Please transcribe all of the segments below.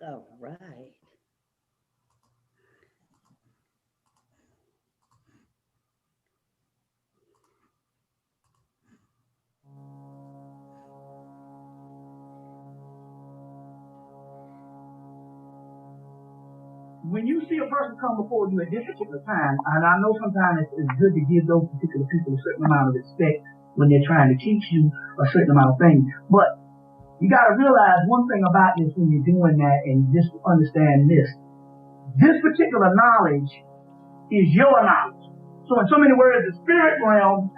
All right. When you see a person come before you at this particular time, and I know sometimes it's good to give those particular people a certain amount of respect when they're trying to teach you a certain amount of things, but you got to realize one thing about this when you're doing that, and just understand this. This particular knowledge is your knowledge. So in so many words, the spirit realm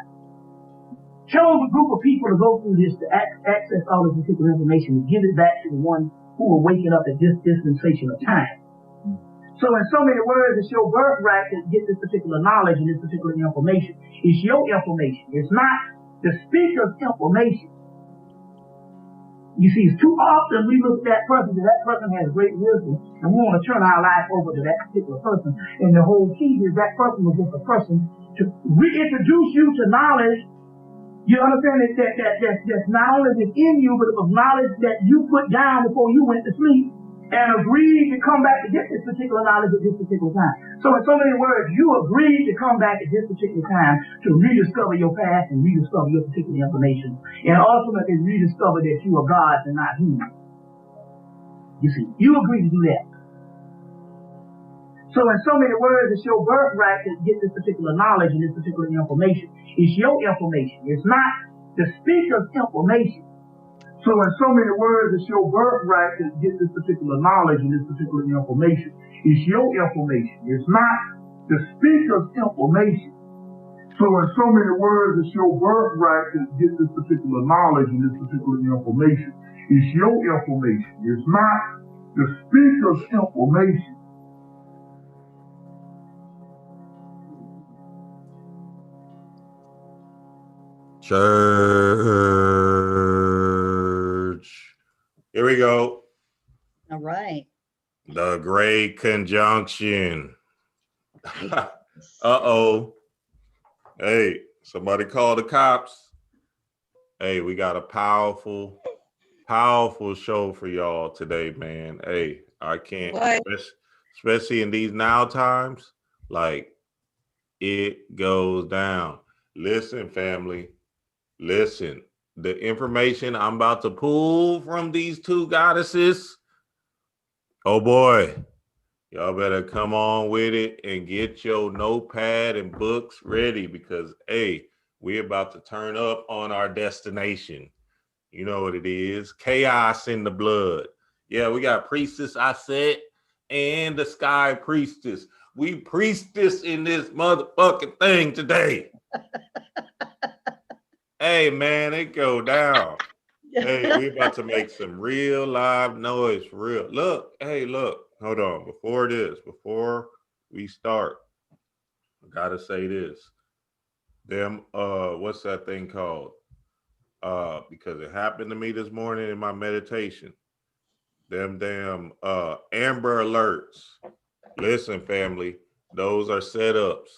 chose a group of people to go through this, to access all this particular information, to give it back to the one who are waking up at this dispensation of time. So in so many words, it's your birthright to get this particular knowledge and this particular information. It's your information. It's not the speaker's information. You see, it's too often we look at that person has great wisdom, and we want to turn our life over to that particular person. And the whole key is that person was just a person to reintroduce you to knowledge. You understand that's not only within you, but it was knowledge that you put down before you went to sleep and agreed to come back to get this particular knowledge at this particular time. So in so many words, you agreed to come back at this particular time to rediscover your past and rediscover your particular information, and ultimately rediscover that you are gods and not human. You see, you agreed to do that. So in so many words, it's your birthright to get this particular knowledge and this particular information. It's your information. It's not the speaker's information. So in so many words, it's your birthright to get this particular knowledge and this particular information. It's your information. It's not the speaker's information. So in so many words, it's your birthright to get this particular knowledge and this particular information. It's your information. It's not the speaker's information. Church. Here we go. All right. The Great Conjunction. Uh-oh. Hey, somebody call the cops. Hey, we got a powerful show for y'all today, man. Hey, I can't, especially in these now times, like it goes down. Listen, family. Listen, the information I'm about to pull from these two goddesses, oh boy, y'all better come on with it and get your notepad and books ready, because, hey, we're about to turn up on our destination. You know what it is. Chaos in the blood. Yeah, we got Priestess, Auset, and the Sky Priestess. We priestess in this motherfucking thing today. Hey, man, it go down. Hey, we about to make some real live noise for real. Look, hey, look, hold on. Before we start, I gotta say this. What's that thing called? Because it happened to me this morning in my meditation. Them damn Amber Alerts. Listen, family, those are setups.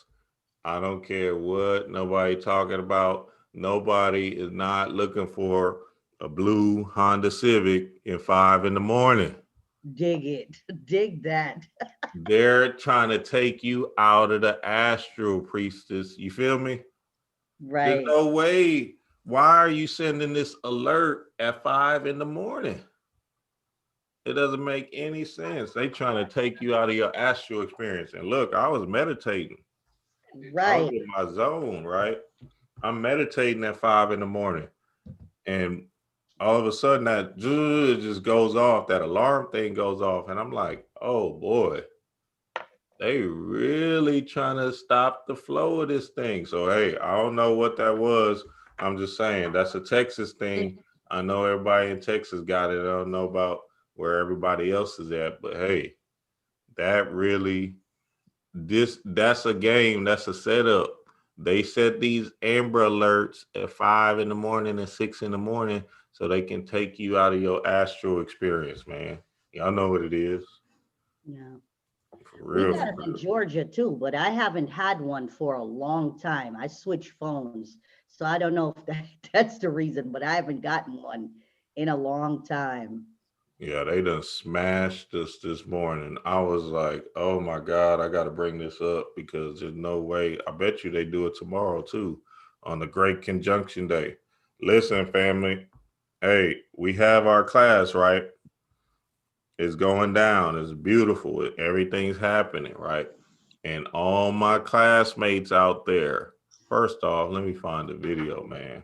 I don't care what nobody talking about. Nobody is not looking for a blue Honda Civic at 5 a.m. Dig it. Dig that. They're trying to take you out of the astral, Priestess. You feel me? Right. There's no way. Why are you sending this alert at 5 a.m? It doesn't make any sense. They trying to take you out of your astral experience. And look, I was meditating. Right. I was in my zone, right? I'm meditating at 5 a.m. and all of a sudden that just goes off, that alarm thing goes off. And I'm like, oh boy, they really trying to stop the flow of this thing. So, hey, I don't know what that was. I'm just saying that's a Texas thing. I know everybody in Texas got it. I don't know about where everybody else is at, but hey, that really, that's a game. That's a setup. They set these Amber Alerts at 5 a.m. and 6 a.m. so they can take you out of your astral experience, man. Y'all know what it is. Yeah. For real. We got them in Georgia too, but I haven't had one for a long time. I switched phones, so I don't know if that's the reason, but I haven't gotten one in a long time. Yeah, they done smashed us this morning. I was like, oh my God, I got to bring this up because there's no way. I bet you they do it tomorrow too on the Great Conjunction Day. Listen, family. Hey, we have our class, right? It's going down. It's beautiful. Everything's happening, right? And all my classmates out there. First off, let me find the video, man.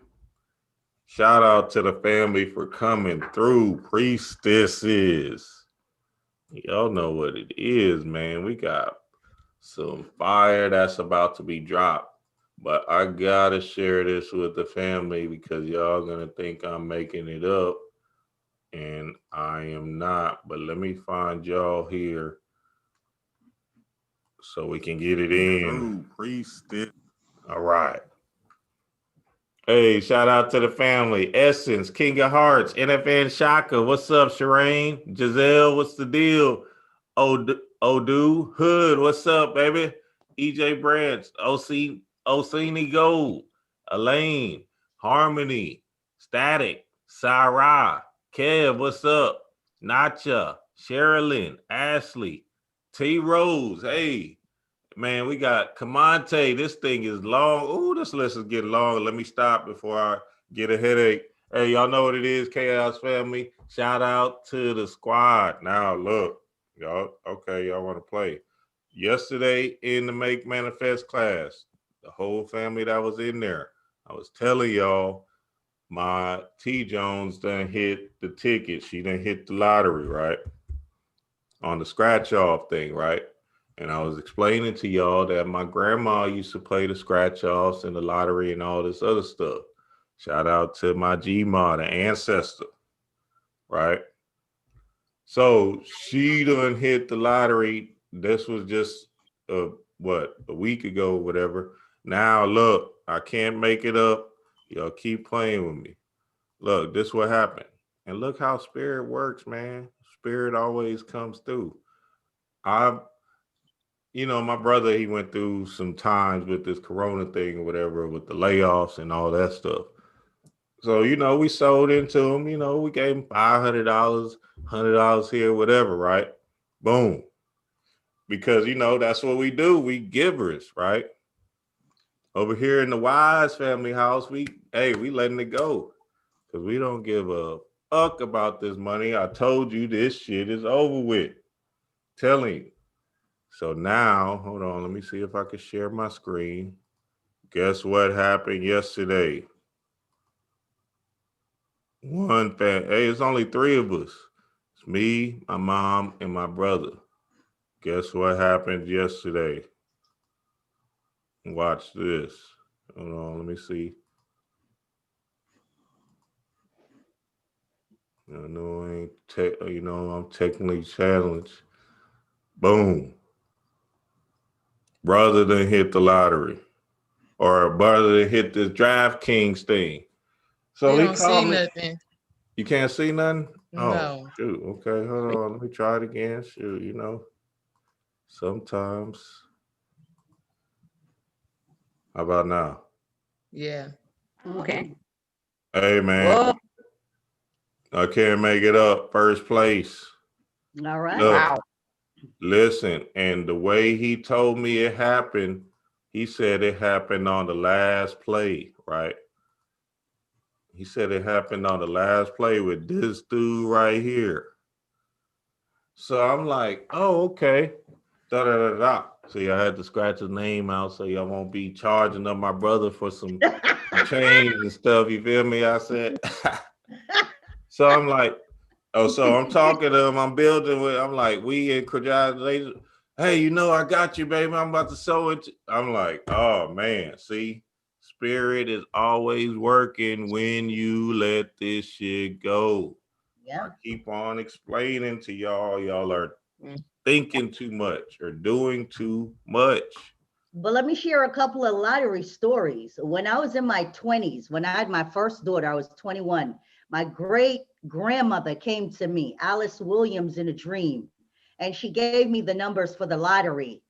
Shout out to the family for coming through. Priestesses. Y'all know what it is, man. We got some fire that's about to be dropped. But I gotta share this with the family because y'all gonna think I'm making it up. And I am not. But let me find y'all here so we can get it in. Priestess. All right. Hey, shout out to the family. Essence, King of Hearts, NFN Shaka. What's up, Shireen? Giselle, what's the deal? Odu, Hood, what's up, baby? EJ Branch, Osini Gold, Elaine, Harmony, Static, Sarah, Kev, what's up? Nacha, Sherilyn, Ashley, T Rose, hey. Man, we got Kamante. This thing is long. Ooh, this list is getting long. Let me stop before I get a headache. Hey, y'all know what it is, Chaos family. Shout out to the squad. Now, look, y'all, okay, y'all want to play. Yesterday in the Make Manifest class, the whole family that was in there, I was telling y'all, my T Jones done hit the ticket. She done hit the lottery, right? On the scratch off thing, right? And I was explaining to y'all that my grandma used to play the scratch offs and the lottery and all this other stuff. Shout out to my G-Ma, the ancestor, right? So she done hit the lottery. This was just a week ago, whatever. Now look, I can't make it up. Y'all keep playing with me. Look, this what happened. And look how spirit works, man. Spirit always comes through. My brother, he went through some times with this corona thing or whatever, with the layoffs and all that stuff. So, we sold into him, we gave him $500, $100 here, whatever, right? Boom. Because, that's what we do. We givers, right? Over here in the Wise family house, we letting it go. Because we don't give a fuck about this money. I told you this shit is over with. Telling you. So now, hold on, let me see if I can share my screen. Guess what happened yesterday? Hey, it's only 3 of us. It's me, my mom, and my brother. Guess what happened yesterday? Watch this. Hold on, let me see. I know I'm technically challenged. Boom. Brother done hit the lottery. Or brother done hit this DraftKings thing. So he called me. Nothing. You can't see nothing? No. Oh, shoot. Okay, hold on. Let me try it again. Shoot, sometimes. How about now? Yeah. Okay. Hey, man. Whoa. I can't make it up. First place. All right. Look, wow. Listen, and the way he told me it happened, he said it happened on the last play, right? He said it happened on the last play with this dude right here. So I'm like, oh, okay. See, I had to scratch his name out so y'all won't be charging up my brother for some change and stuff. You feel me? I said. So I'm like, so I'm talking to him. I'm building with. I'm like, we in congratulations. Hey, I got you, baby. I'm about to sew it. I'm like, oh man, see, spirit is always working when you let this shit go. Yeah. I keep on explaining to y'all. Y'all are thinking too much or doing too much. But let me share a couple of lottery stories. When I was in my 20s, when I had my first daughter, I was 21. My great grandmother came to me, Alice Williams, in a dream, and she gave me the numbers for the lottery.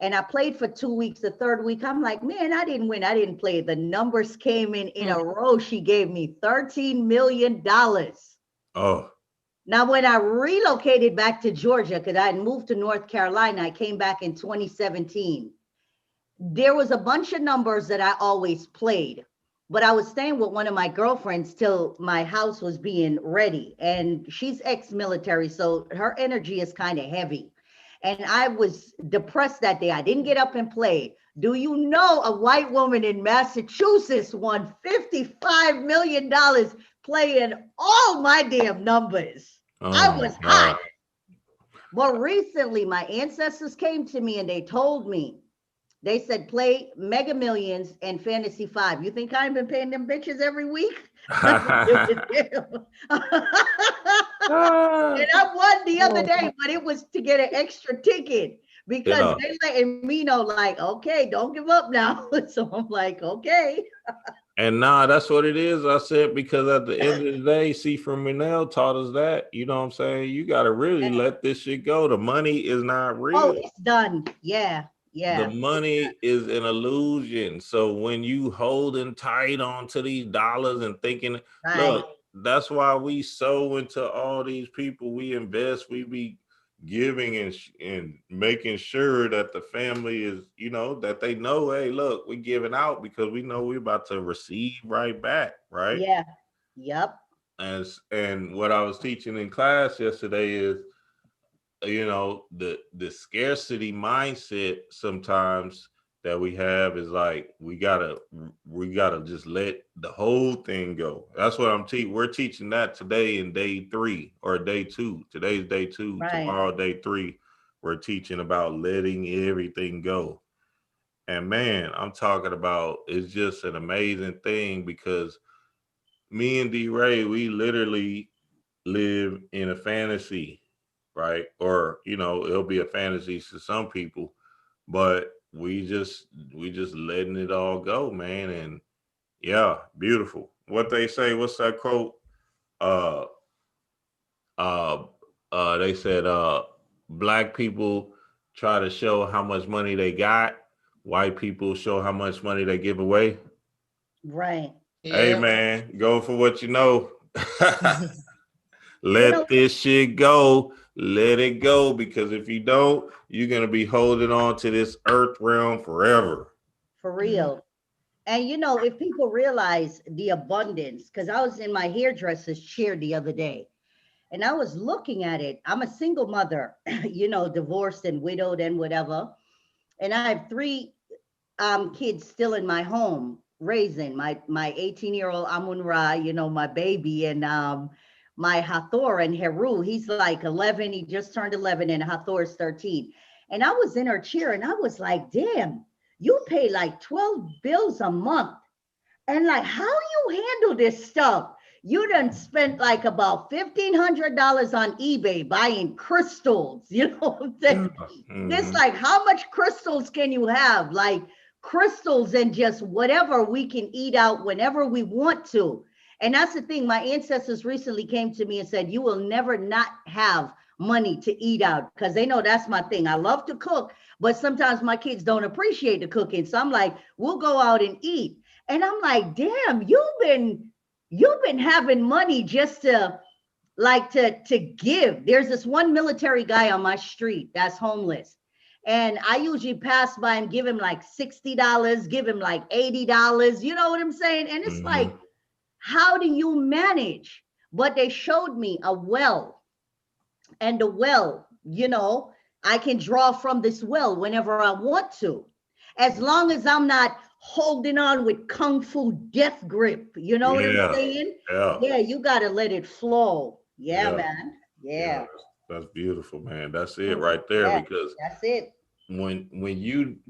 And I played for 2 weeks. The third week, I'm like, man, I didn't win. I didn't play. The numbers came in a row. She gave me $13 million. Oh. Now, when I relocated back to Georgia, because I had moved to North Carolina, I came back in 2017. There was a bunch of numbers that I always played, but I was staying with one of my girlfriends till my house was being ready. And she's ex-military, so her energy is kind of heavy. And I was depressed that day. I didn't get up and play. Do you know a white woman in Massachusetts won $55 million playing all my damn numbers? I was hot. But recently, my ancestors came to me and they told me, they said, play Mega Millions and Fantasy 5. You think I've been paying them bitches every week? And I won the other day, but it was to get an extra ticket because they letting me know, like, okay, don't give up now. So I'm like, okay. And nah, that's what it is. I said, because at the end of the day, C. from Manel taught us that, you know what I'm saying? You got to really let this shit go. The money is not real. Oh, it's done. Yeah. Yeah. The money is an illusion. So when you holding tight onto these dollars and thinking, look, that's why we sow into all these people. We invest, we be giving and making sure that the family is, you know, that they know, hey, look, we're giving out because we know we're about to receive right back, right? Yeah. Yep. And what I was teaching in class yesterday is, you know, the scarcity mindset sometimes that we have is like we gotta just let the whole thing go. That's what I'm teaching. We're teaching that today in day 3 or day 2. Today's day 2, tomorrow day 3. We're teaching about letting everything go. And man, I'm talking about, it's just an amazing thing because me and D-Ray, we literally live in a fantasy, right? Or, you know, it'll be a fantasy to some people, but we just letting it all go, man. And yeah, beautiful. What they say, what's that quote? They said black people try to show how much money they got, white people show how much money they give away. Right. Hey man, go for what you know. Let this shit go. Let it go, because if you don't, you're gonna be holding on to this earth realm forever. For real. And you know, if people realize the abundance, because I was in my hairdresser's chair the other day and I was looking at it. I'm a single mother, you know, divorced and widowed and whatever. And I have 3 kids still in my home raising my 18-year-old Amun-Ra, you know, my baby, and my Hathor and Heru. He's like 11. He just turned 11 and Hathor is 13. And I was in her chair and I was like, damn, you pay like 12 bills a month. And like, how you handle this stuff? You done spent like about $1,500 on eBay buying crystals. You know what I'm saying? It's like, how much crystals can you have? Like crystals and just whatever we can eat out whenever we want to. And that's the thing. My ancestors recently came to me and said, you will never not have money to eat out, because they know that's my thing. I love to cook, but sometimes my kids don't appreciate the cooking. So I'm like, we'll go out and eat. And I'm like, damn, you've been having money just to like to give. There's this one military guy on my street that's homeless. And I usually pass by and give him like $60, give him like $80. You know what I'm saying? And it's like, how do you manage? But they showed me a well, and the well, you know, I can draw from this well whenever I want to, as long as I'm not holding on with kung fu death grip. You know what I'm saying? Yeah, you got to let it flow. Yeah, man. Yeah. That's beautiful, man. That's it right there. Because that's it.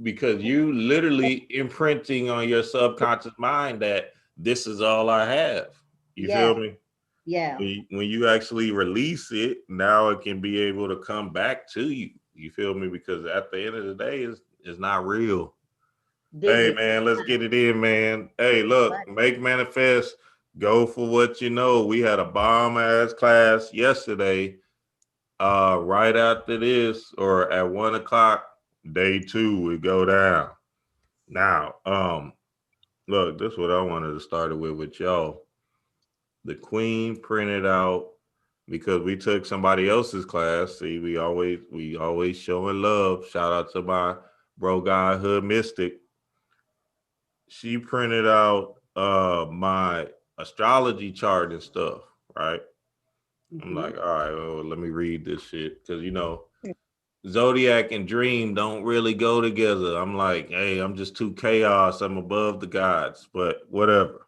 Because you literally imprinting on your subconscious mind that this is all I have. You feel me? Yeah. When you actually release it, now it can be able to come back to you. You feel me? Because at the end of the day, it's not real. Hey man, let's get it in, man. Hey, look, make manifest, go for what you know. We had a bomb ass class yesterday. Right after this, or at 1 o'clock, day 2 we go down. Now, look, this is what I wanted to start with y'all. The queen printed out because we took somebody else's class. See, we always showing love. Shout out to my bro guy Hood Mystic. She printed out my astrology chart and stuff, right? I'm like, all right, well, let me read this shit, because you know, Zodiac and Dream don't really go together. I'm like, hey, I'm just too chaos. I'm above the gods, but whatever.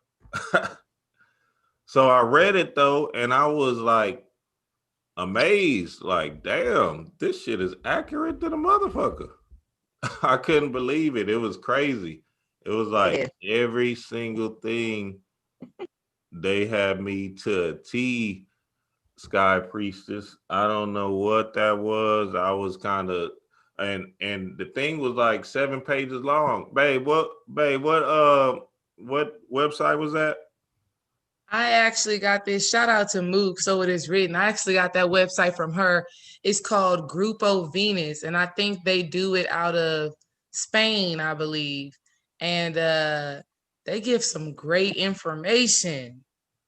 So I read it though, and I was like amazed, like, damn, this shit is accurate to the motherfucker. I couldn't believe it. It was crazy. It was like every single thing they had me to a T. Sky Priestess. I don't know what that was. I was kind of, and the thing was like 7 pages long. Babe, what website was that? I actually got this. Shout out to Mook. So it is written. I actually got that website from her. It's called Grupo Venus, and I think they do it out of Spain, I believe. And they give some great information.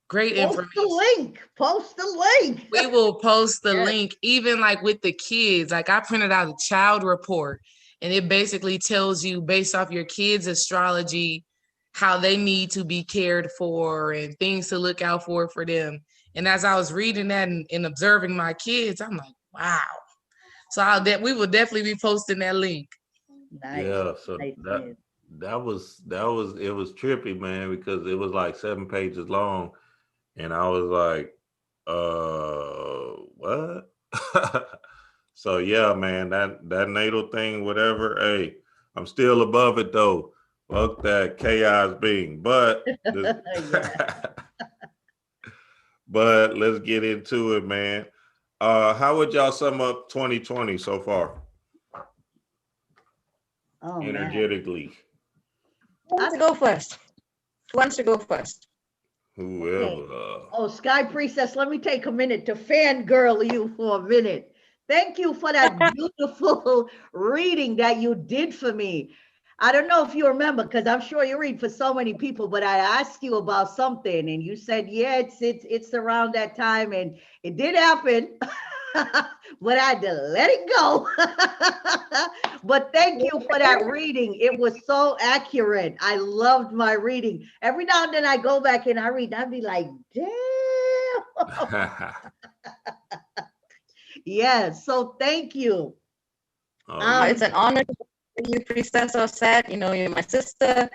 Great information. Post the link. We will post the link, even like with the kids. Like I printed out a child report, and it basically tells you based off your kids' astrology how they need to be cared for and things to look out for them. And as I was reading that and observing my kids, I'm like, wow. So we will definitely be posting that link. Nice. Yeah, so that was it was trippy, man, because it was like 7 pages long. And I was like, what? So yeah, man, that natal thing, whatever. Hey, I'm still above it though. Fuck that chaos being. But but let's get into it, man. How would y'all sum up 2020 so far? Energetically. Who wants to go first? Who wants to go first? Whoever. Sky Priestess, let me take a minute to fangirl you for a minute. Thank you for that beautiful reading that you did for me. I don't know if you remember, because I'm sure you read for so many people, but I asked you about something and you said, yeah, it's around that time, and it did happen. But I had to let it go. But thank you for that reading. It was so accurate. I loved my reading. Every now and then I go back and I read, I'd be like, damn. Yes, so thank you. It's an honor to be you, Priestess Auset. You know, you're my sister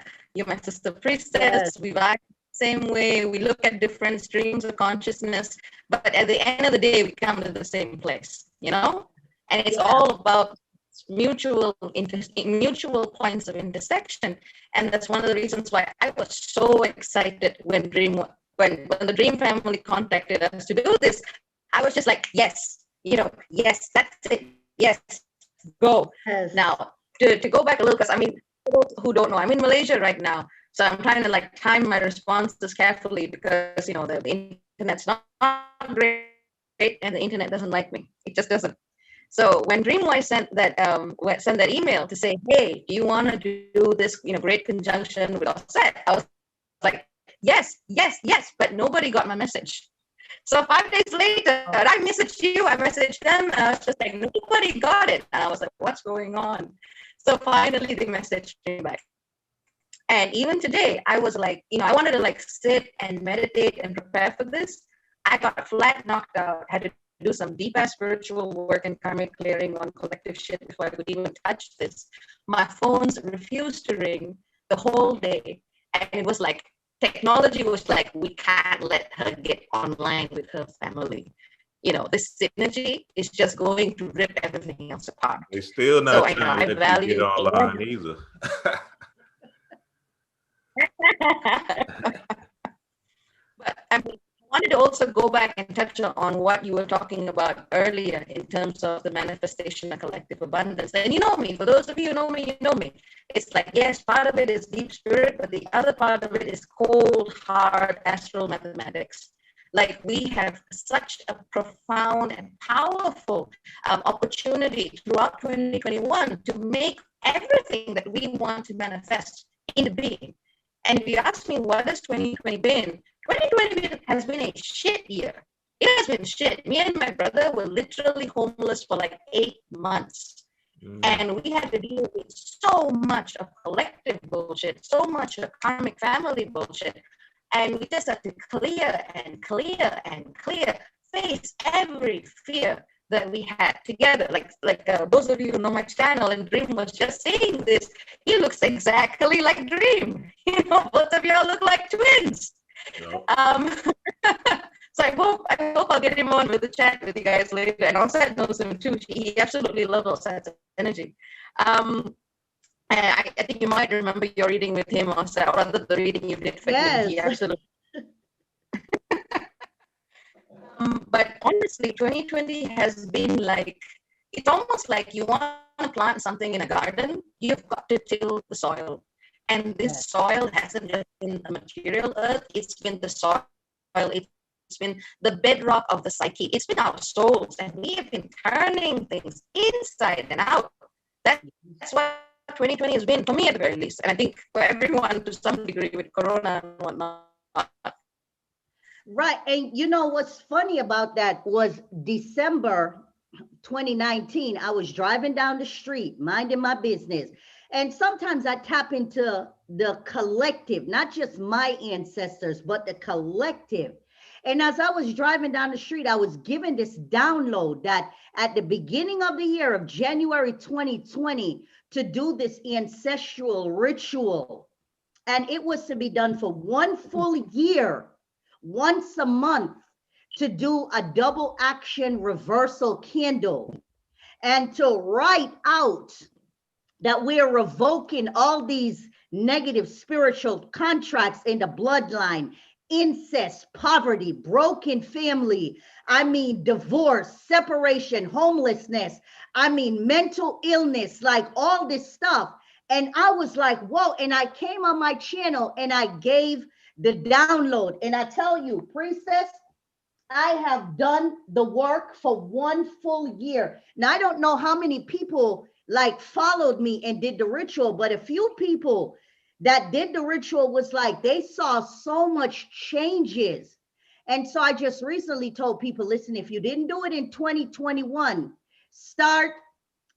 Priestess. Yes. We act the same way. We look at different streams of consciousness, but at the end of the day, we come to the same place, you know? And it's all about mutual points of intersection. And that's one of the reasons why I was so excited when the Dream family contacted us to do this. I was just like, yes, yes, that's it. Yes, go. Yes. Now, to go back a little, because I mean, who don't know, I'm in Malaysia right now. So I'm trying to like time my responses carefully because, you know, the internet's not great and the internet doesn't like me. It just doesn't. So when Dreamwise sent that email to say, hey, do you want to do this, great conjunction with Auset? I was like, yes, but nobody got my message. So 5 days later, I messaged you, I messaged them, and I was just like, nobody got it. And I was like, what's going on? So finally they messaged me back. And even today, I was like, I wanted to like sit and meditate and prepare for this. I got flat knocked out, had to do some deep ass spiritual work and karmic clearing on collective shit before I could even touch this. My phones refused to ring the whole day. And it was like, technology was like, we can't let her get online with her family. This synergy is just going to rip everything else apart. It's still not trying to get online either. But I wanted to also go back and touch on what you were talking about earlier in terms of the manifestation of collective abundance. And you know me, for those of you who know me, you know me. It's like, yes, part of it is deep spirit, but the other part of it is cold, hard astral mathematics. Like we have such a profound and powerful opportunity throughout 2021 to make everything that we want to manifest into being. And if you ask me, what has 2020 been? 2020 has been a shit year. It has been shit. Me and my brother were literally homeless for like 8 months. And we had to deal with so much of collective bullshit, so much of karmic family bullshit. And we just had to clear and clear and clear, face every fear that we had together. Like those of you who know my channel, and Dream was just saying this, he looks exactly like Dream. You know, both of y'all look like twins. Yep. So I hope I'll get him on with the chat with you guys later. And Auset knows him too. He absolutely loves Auset's energy. And I think you might remember your reading with him, Auset, or rather the reading you did for him. He absolutely. But honestly, 2020 has been like, it's almost like you want to plant something in a garden, you've got to till the soil. And this soil hasn't just been a material earth, it's been the soil, it's been the bedrock of the psyche. It's been our souls, and we have been turning things inside and out. That's what 2020 has been, for me at the very least. And I think for everyone to some degree with Corona and whatnot. Right. And you know, what's funny about that was December 2019, I was driving down the street, minding my business. And sometimes I tap into the collective, not just my ancestors, but the collective. And as I was driving down the street, I was given this download that at the beginning of the year of January 2020, to do this ancestral ritual. And it was to be done for 1 full year, once a month, to do a double action reversal candle and to write out that we're revoking all these negative spiritual contracts in the bloodline. Incest, poverty, broken family, I mean, divorce, separation, homelessness, I mean, mental illness, like all this stuff. And I was like, whoa. And I came on my channel and I gave the download. And I tell you, Priestess, I have done the work for 1 full year. Now, I don't know how many people like followed me and did the ritual, but a few people that did the ritual was like, they saw so much changes. And so I just recently told people, listen, if you didn't do it in 2021, start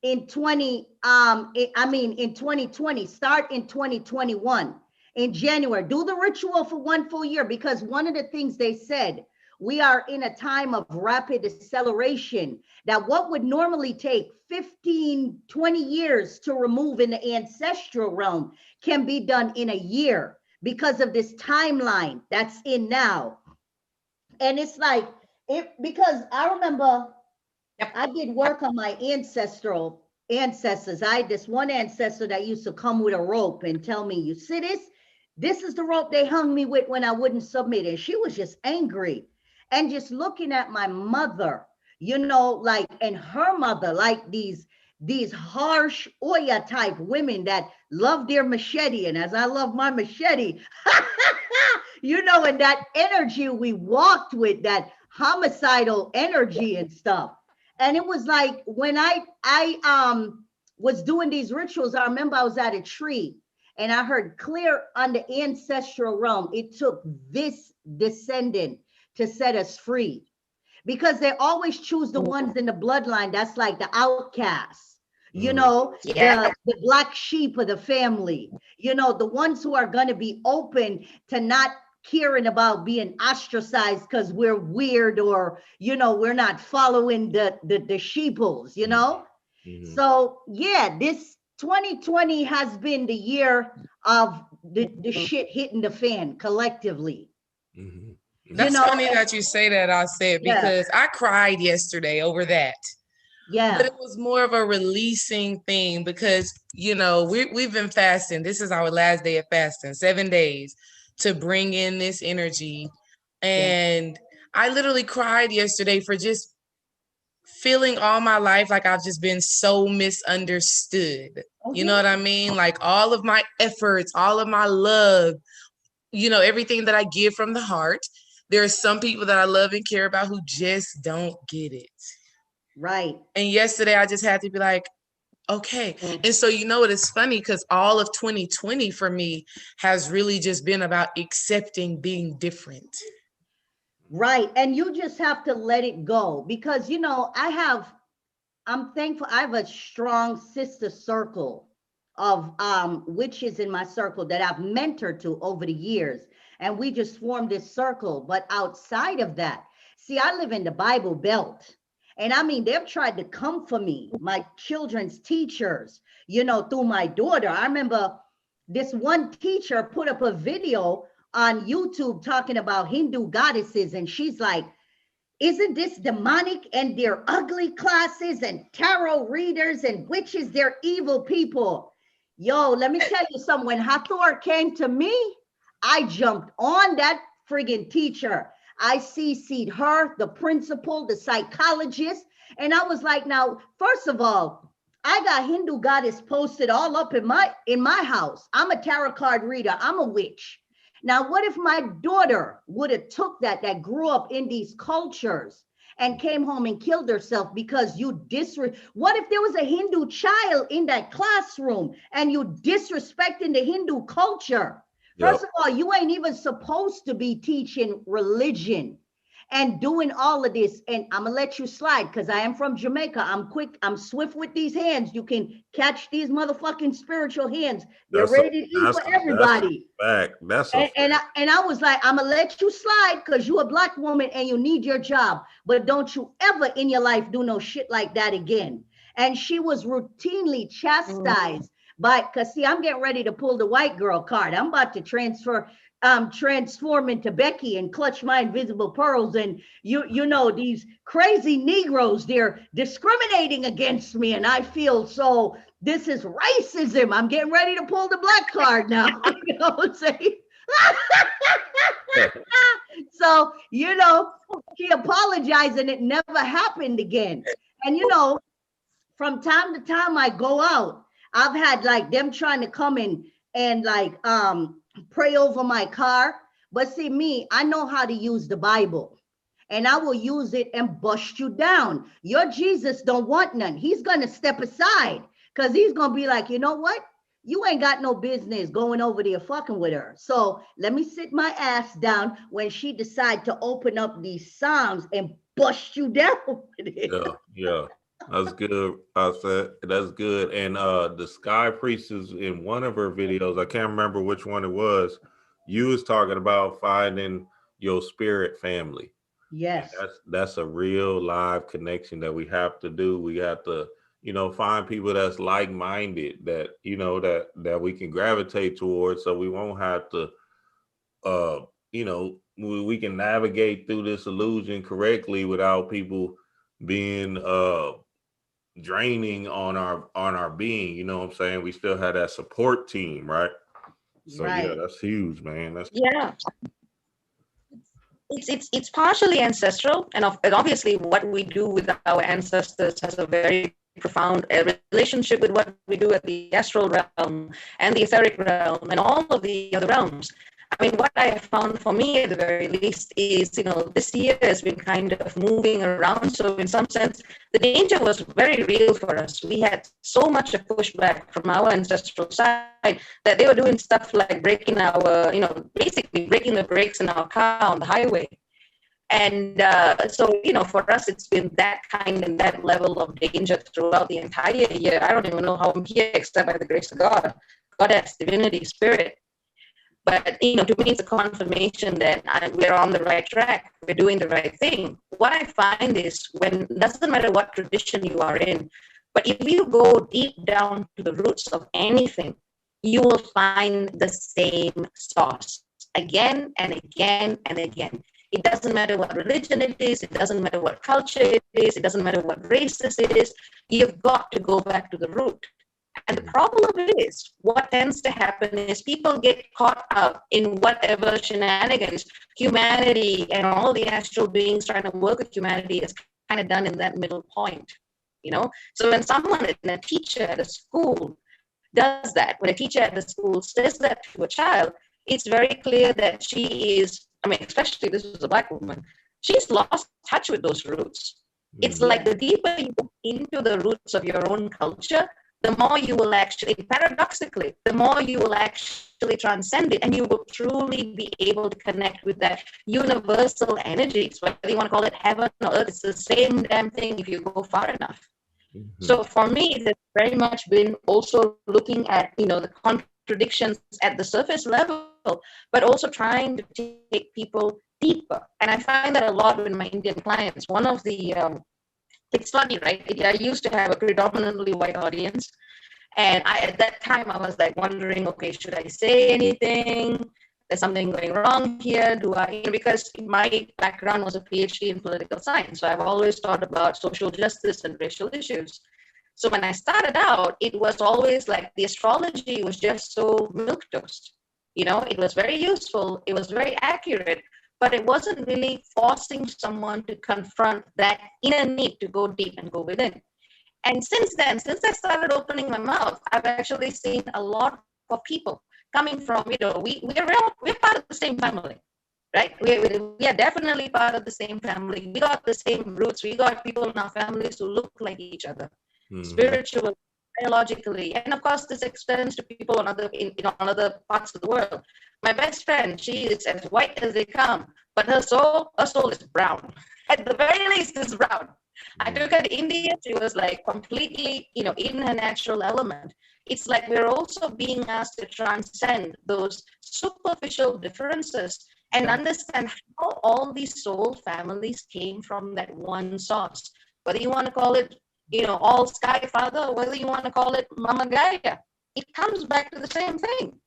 in 2020, start in 2021, in January, do the ritual for 1 full year, because one of the things they said, we are in a time of rapid acceleration, that what would normally take 15, 20 years to remove in the ancestral realm can be done in a year because of this timeline that's in now. And it's like, because I remember I did work on my ancestors. I had this one ancestor that used to come with a rope and tell me, you see this? This is the rope they hung me with when I wouldn't submit. And she was just angry. And just looking at my mother, you know, like, and her mother, like these harsh Oya type women that love their machete. And as I love my machete, you know, and that energy we walked with, that homicidal energy and stuff. And it was like, when I was doing these rituals, I remember I was at a tree and I heard clear on the ancestral realm, it took this descendant to set us free, because they always choose the ones in the bloodline that's like the outcasts, you know, the black sheep of the family, you know, the ones who are going to be open to not caring about being ostracized because we're weird, or, you know, we're not following the sheeples, you know. So yeah, this 2020 has been the year of the shit hitting the fan collectively. That's funny that you say that, Auset, because I cried yesterday over that. Yeah. But it was more of a releasing thing because, you know, we've been fasting. This is our last day of fasting, 7 days, to bring in this energy. And I literally cried yesterday for just feeling all my life like I've just been so misunderstood. You know what I mean? Like all of my efforts, all of my love, you know, everything that I give from the heart. There are some people that I love and care about who just don't get it. Right. And yesterday I just had to be like, okay. And so, you know what, it's funny because all of 2020 for me has really just been about accepting being different. Right. And you just have to let it go because, you know, I'm thankful. I have a strong sister circle of witches in my circle that I've mentored to over the years. And we just formed this circle. But outside of that, see, I live in the Bible Belt. And I mean, they've tried to come for me, my children's teachers, you know, through my daughter. I remember this one teacher put up a video on YouTube talking about Hindu goddesses. And she's like, isn't this demonic and they're ugly classes and tarot readers and witches, they're evil people. Yo, let me tell you something. When Hathor came to me, I jumped on that friggin' teacher. I CC'd her, the principal, the psychologist. And I was like, now, first of all, I got Hindu goddess posted all up in my house. I'm a tarot card reader. I'm a witch. Now, what if my daughter would have took that grew up in these cultures and came home and killed herself because you what if there was a Hindu child in that classroom and you disrespecting the Hindu culture? Yep. First of all, you ain't even supposed to be teaching religion and doing all of this. And I'm gonna let you slide because I am from Jamaica. I'm quick, I'm swift with these hands. You can catch these motherfucking spiritual hands. They're ready to eat for everybody. That's a fact. And I was like, I'm gonna let you slide because you're a Black woman and you need your job. But don't you ever in your life do no shit like that again. And she was routinely chastised because see, I'm getting ready to pull the white girl card. I'm about to transform into Becky and clutch my invisible pearls. And you know, these crazy Negroes, they're discriminating against me. And I feel so, this is racism. I'm getting ready to pull the black card now. You know what I'm saying? So, you know, she apologized and it never happened again. And, you know, from time to time I go out, I've had like them trying to come in and like, pray over my car. But see me, I know how to use the Bible and I will use it and bust you down. Your Jesus don't want none. He's going to step aside because he's going to be like, you know what? You ain't got no business going over there fucking with her. So let me sit my ass down when she decide to open up these Psalms and bust you down with it. Yeah. That's good. Auset. That's good. And the Sky Priestess in one of her videos, I can't remember which one it was, you was talking about finding your spirit family. Yes. And that's a real live connection that we have to do. We have to, you know, find people that's like-minded, that, you know, that we can gravitate towards, so we won't have to you know, we can navigate through this illusion correctly without people being draining on our being. You know what I'm saying? We still have that support team, right? So right. Yeah, that's huge, man. That's it's partially ancestral, and obviously what we do with our ancestors has a very profound relationship with what we do at the astral realm and the etheric realm and all of the other realms. I mean, what I have found for me at the very least is, you know, this year has been kind of moving around. So in some sense, the danger was very real for us. We had so much of pushback from our ancestral side that they were doing stuff like breaking our, you know, basically breaking the brakes in our car on the highway. And so, you know, for us, it's been that kind and that level of danger throughout the entire year. I don't even know how I'm here except by the grace of God, Goddess, divinity, spirit. But, you know, to me, it's a confirmation that we're on the right track. We're doing the right thing. What I find is it doesn't matter what tradition you are in, but if you go deep down to the roots of anything, you will find the same sauce again and again and again. It doesn't matter what religion it is. It doesn't matter what culture it is. It doesn't matter what races it is. You've got to go back to the root. And the problem is, what tends to happen is people get caught up in whatever shenanigans humanity and all the astral beings trying to work with humanity is kind of done in that middle point, you know? So when someone, a teacher at a school does that, when a teacher at the school says that to a child, it's very clear that she is, I mean, especially this was a Black woman, she's lost touch with those roots. It's like the deeper you go into the roots of your own culture, the more you will actually, paradoxically, the more you will actually transcend it, and you will truly be able to connect with that universal energies, whether you want to call it heaven or earth. It's the same damn thing if you go far enough. So for me, it's very much been also looking at, the contradictions at the surface level, but also trying to take people deeper. And I find that a lot with my Indian clients. One of the, it's funny, right? I used to have a predominantly white audience. And at that time, I was like wondering, okay, should I say anything? There's something going wrong here. Because my background was a PhD in political science. So I've always thought about social justice and racial issues. So when I started out, it was always like the astrology was just so milquetoast. It was very useful. It was very accurate, but it wasn't really forcing someone to confront that inner need to go deep and go within. And since then, since I started opening my mouth, I've actually seen a lot of people coming from, we're part of the same family, right? We are definitely part of the same family. We got the same roots. We got people in our families who look like each other, spiritually, biologically, and of course, this extends to people in other parts of the world. My best friend, she is as white as they come, but her soul is brown. At the very least, it's brown. I took her to India. She was like completely, in her natural element. It's like we're also being asked to transcend those superficial differences and understand how all these soul families came from that one source. Whether you want to call it, all sky father, or whether you want to call it Mama Gaia, it comes back to the same thing.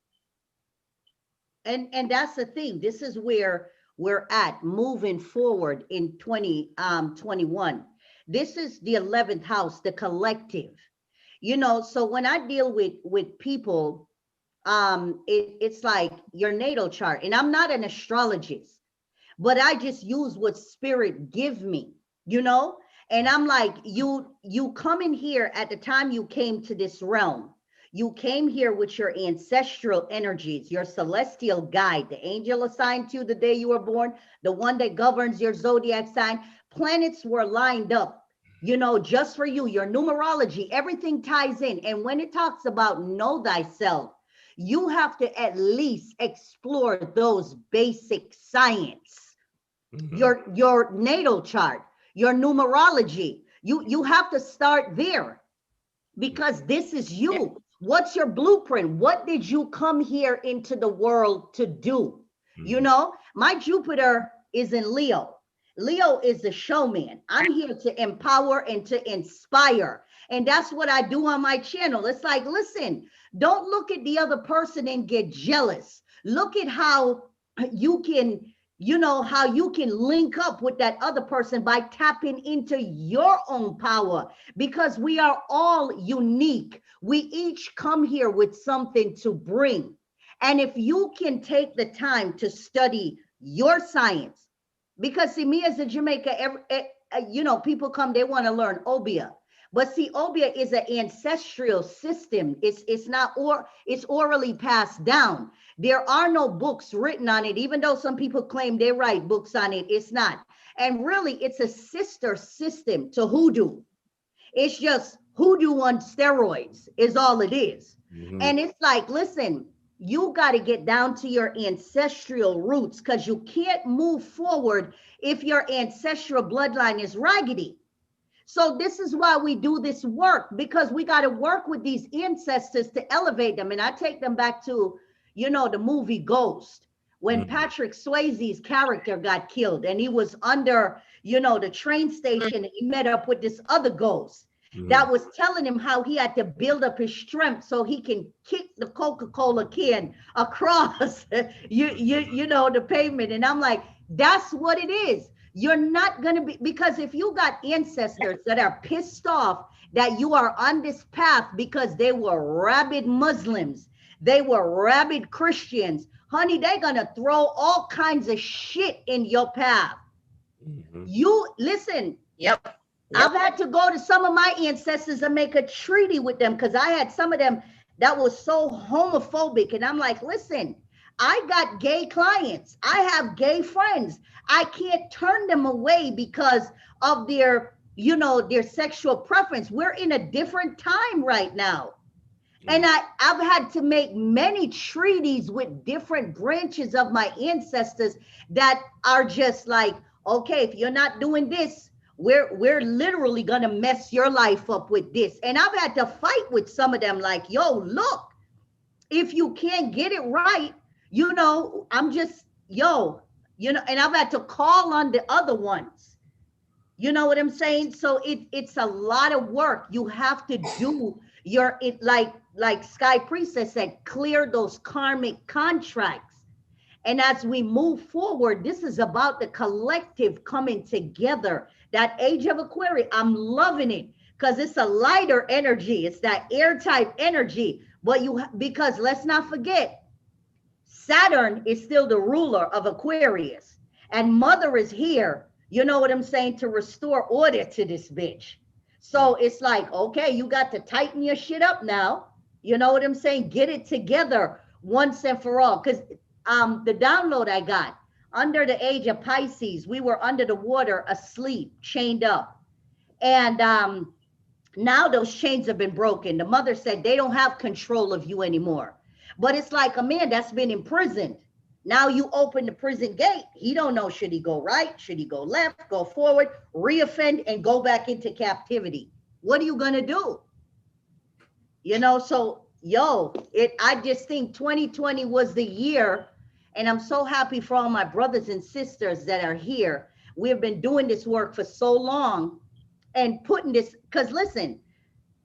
And that's the thing. This is where we're at moving forward in 2021. This is the 11th house, the collective. So when I deal with people, it's like your natal chart. And I'm not an astrologist, but I just use what spirit give me, and I'm like, you come in here at the time you came to this realm. You came here with your ancestral energies, your celestial guide, the angel assigned to you the day you were born, the one that governs your zodiac sign. Planets were lined up, just for you, your numerology, everything ties in. And when it talks about know thyself, you have to at least explore those basic science, your natal chart, your numerology. You have to start there, because this is you. What's your blueprint? What did you come here into the world to do? My Jupiter is in Leo. Leo is the showman. I'm here to empower and to inspire. And that's what I do on my channel. It's like, listen, don't look at the other person and get jealous. Look at how you can, how you can link up with that other person by tapping into your own power, because we are all unique. We each come here with something to bring. And if you can take the time to study your science, because see, me as a Jamaica, people come, they want to learn Obia. But see, Obia is an ancestral system. It's not, it's orally passed down. There are no books written on it, even though some people claim they write books on it. It's not. And really, it's a sister system to hoodoo. It's just hoodoo on steroids is all it is. And it's like, listen, you got to get down to your ancestral roots, because you can't move forward if your ancestral bloodline is raggedy. So this is why we do this work, because we got to work with these ancestors to elevate them. And I take them back to, the movie Ghost, when Patrick Swayze's character got killed and he was under, the train station, and he met up with this other ghost that was telling him how he had to build up his strength so he can kick the Coca-Cola can across, the pavement. And I'm like, that's what it is. You're not going to be, because if you got ancestors that are pissed off that you are on this path because they were rabid Muslims, they were rabid Christians, honey, they're going to throw all kinds of shit in your path. You listen. Yep. I've had to go to some of my ancestors and make a treaty with them, because I had some of them that was so homophobic. And I'm like, listen, I got gay clients. I have gay friends. I can't turn them away because of their you know, their sexual preference. We're in a different time right now. And I've had to make many treaties with different branches of my ancestors that are just like, okay, if you're not doing this, we're literally gonna mess your life up with this. And I've had to fight with some of them, like, yo, look, if you can't get it right, you know, I'm just, yo, you know, and I've had to call on the other ones. You know what I'm saying? So it's a lot of work. You have to do your, it like Sky Priestess said, clear those karmic contracts. And as we move forward, this is about the collective coming together. That age of Aquarius, I'm loving it because it's a lighter energy. It's that air type energy. But because let's not forget, Saturn is still the ruler of Aquarius, and Mother is here, you know what I'm saying, to restore order to this bitch. So it's like, okay, you got to tighten your shit up now. You know what I'm saying? Get it together once and for all. Because the download I got, under the age of Pisces, we were under the water, asleep, chained up. And now those chains have been broken. The mother said they don't have control of you anymore. But it's like a man that's been imprisoned. Now you open the prison gate. He don't know, should he go right? Should he go left, go forward, reoffend, and go back into captivity? What are you going to do? You know, so, yo, I just think 2020 was the year. And I'm so happy for all my brothers and sisters that are here. We've been doing this work for so long and putting this, because listen,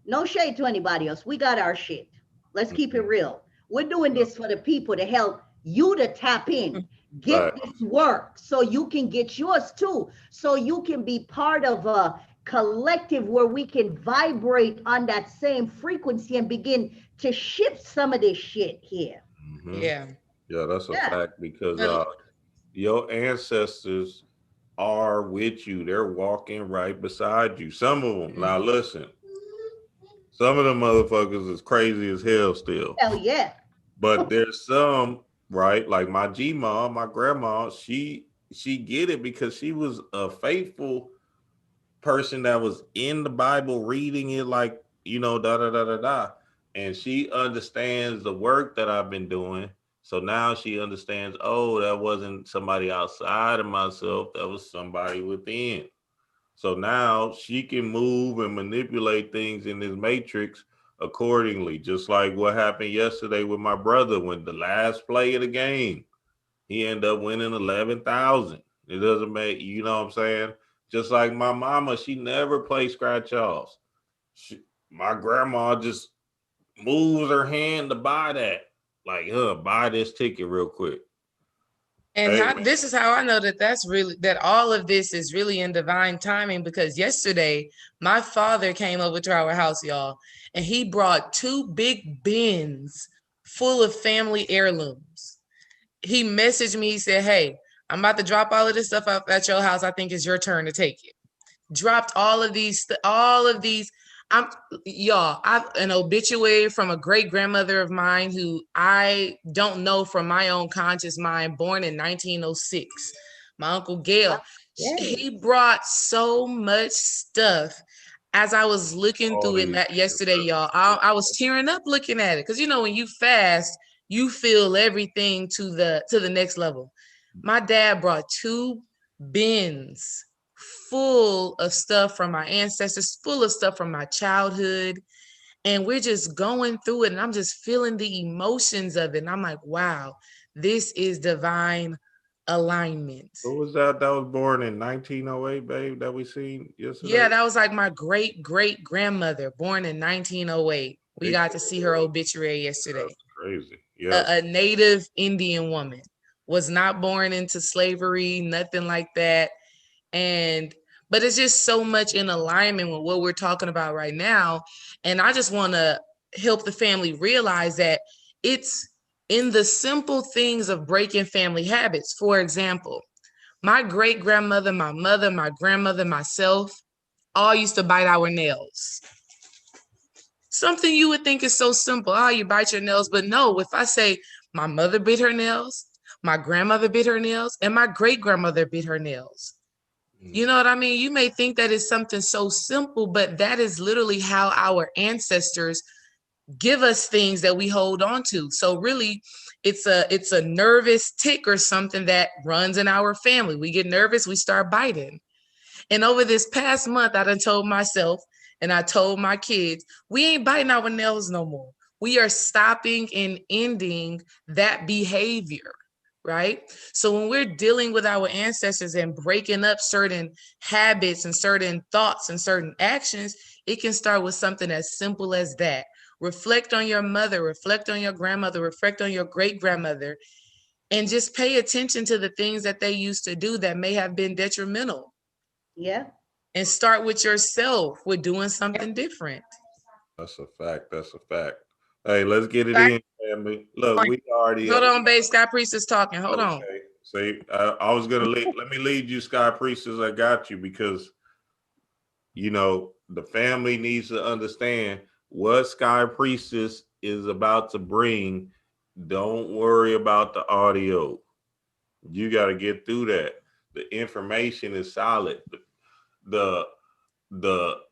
no shade to anybody else. We got our shit. Let's keep it real. We're doing this for the people to help you to tap in, get this work so you can get yours too. So you can be part of a collective where we can vibrate on that same frequency and begin to shift some of this shit here. Yeah. Yeah, that's a fact, because your ancestors are with you. They're walking right beside you. Some of them. Now listen, some of them motherfuckers is crazy as hell still. Hell yeah. But there's some, right? Like my G-mom, my grandma, she get it because she was a faithful person that was in the Bible, reading it, like, you know, da da da da da. And she understands the work that I've been doing. So now she understands, oh, that wasn't somebody outside of myself, that was somebody within. So now she can move and manipulate things in this matrix accordingly, just like what happened yesterday with my brother when the last play of the game, he ended up winning 11,000. It doesn't make, you know what I'm saying? Just like my mama, she never played scratch offs. My grandma just moves her hand to buy that. Like, buy this ticket real quick. And this is how I know that all of this is really in divine timing, because yesterday my father came over to our house, y'all, and he brought 2 big bins full of family heirlooms. He messaged me, he said, hey, I'm about to drop all of this stuff off at your house. I think it's your turn to take it. Dropped all of these. I've an obituary from a great grandmother of mine who I don't know from my own conscious mind, born in 1906. My Uncle Gail, he brought so much stuff. As I was looking through it yesterday, y'all, I was tearing up looking at it, because you know when you fast, you feel everything to the next level. My dad brought 2 bins full of stuff from my ancestors, full of stuff from my childhood. And we're just going through it, and I'm just feeling the emotions of it. And I'm like, wow, this is divine alignment. Who was that was born in 1908, babe, that we seen yesterday? Yeah, that was like my great-great-grandmother, born in 1908. We got to see her obituary yesterday. That's crazy. Yeah. A native Indian woman, was not born into slavery, nothing like that. But it's just so much in alignment with what we're talking about right now. And I just want to help the family realize that it's in the simple things of breaking family habits. For example, my great grandmother, my mother, my grandmother, myself, all used to bite our nails. Something you would think is so simple. Oh, you bite your nails. But no, if I say my mother bit her nails, my grandmother bit her nails, and my great grandmother bit her nails. You know what I mean? You may think that is something so simple, but that is literally how our ancestors give us things that we hold on to. So really, it's a nervous tick or something that runs in our family. We get nervous, we start biting. And over this past month, I done told myself and I told my kids, we ain't biting our nails no more. We are stopping and ending that behavior, right? So when we're dealing with our ancestors and breaking up certain habits and certain thoughts and certain actions, it can start with something as simple as that. Reflect on your mother, reflect on your grandmother, reflect on your great-grandmother, and just pay attention to the things that they used to do that may have been detrimental. Yeah. And start with yourself with doing something different. That's a fact. That's a fact. Hey, let's get it in, family. Look, we already hold on, babe. Sky Priestess talking. Hold on. See, I was gonna let me lead you, Sky Priestess. I got you because you know the family needs to understand what Sky Priestess is about to bring. Don't worry about the audio. You got to get through that. The information is solid. The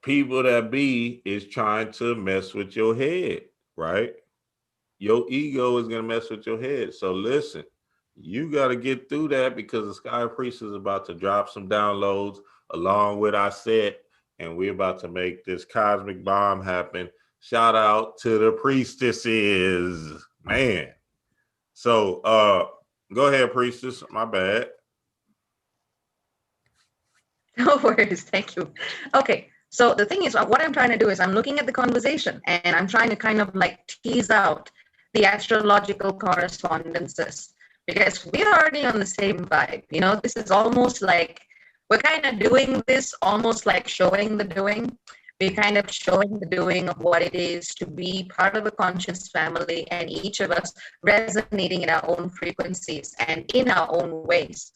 people that be is trying to mess with your head, right? Your ego is gonna mess with your head. So listen, you got to get through that because the Sky Priest is about to drop some downloads along with Auset, and we're about to make this cosmic bomb happen. Shout out to the priestesses, man. So go ahead, Priestess. My bad. No worries. Thank you. Okay. So the thing is, what I'm trying to do is I'm looking at the conversation and I'm trying to kind of like tease out the astrological correspondences because we're already on the same vibe. You know, this is almost like we're kind of doing this almost like showing the doing. We're kind of showing the doing of what it is to be part of a conscious family and each of us resonating in our own frequencies and in our own ways.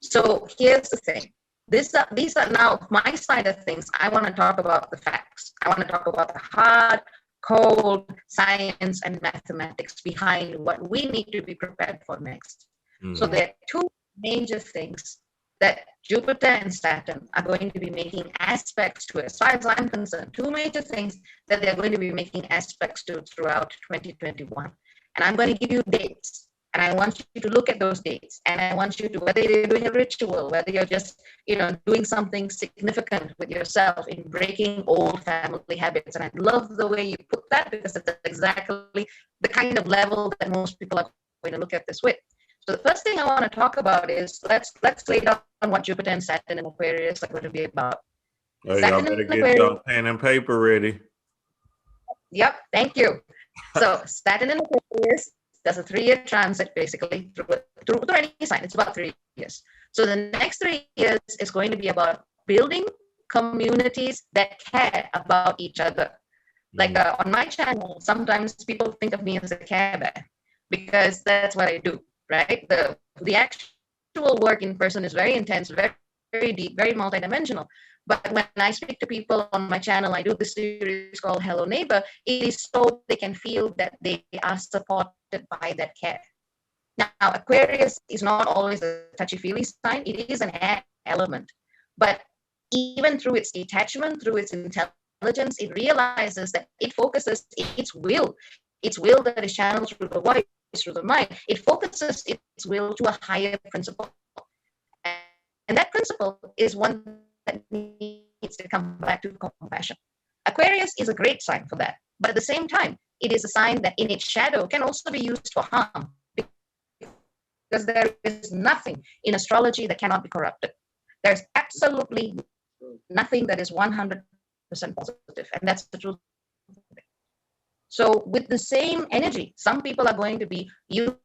So here's the thing. These are now my side of things. I want to talk about the facts. I want to talk about the hard, cold science and mathematics behind what we need to be prepared for next. So there are two major things that Jupiter and Saturn are going to be making aspects to, as far as I'm concerned, two major things that they're going to be making aspects to throughout 2021. And I'm going to give you dates. And I want you to look at those dates. And I want you to, whether you're doing a ritual, whether you're just, doing something significant with yourself in breaking old family habits. And I love the way you put that because it's exactly the kind of level that most people are going to look at this with. So the first thing I want to talk about is let's lay down what Jupiter and Saturn and Aquarius are going to be about. Hey, y'all better get your pen and paper ready. Yep, thank you. So Saturn and Aquarius does a 3-year transit basically through any sign. It's about 3 years. So the next 3 years is going to be about building communities that care about each other. Like on my channel, sometimes people think of me as a care bear because that's what I do, right? The actual work in person is very intense, very, very deep, very multidimensional. But when I speak to people on my channel, I do this series called Hello Neighbor. It is so they can feel that they are supported by that care. Now, Aquarius is not always a touchy-feely sign. It is an air element. But even through its detachment, through its intelligence, it realizes that it focuses its will that is channeled through the voice, through the mind. It focuses its will to a higher principle. And that principle is one that needs to come back to compassion. Aquarius is a great sign for that. But at the same time, it is a sign that in its shadow can also be used for harm because there is nothing in astrology that cannot be corrupted. There's absolutely nothing that is 100% positive, and that's the truth. So with the same energy, some people are going to be using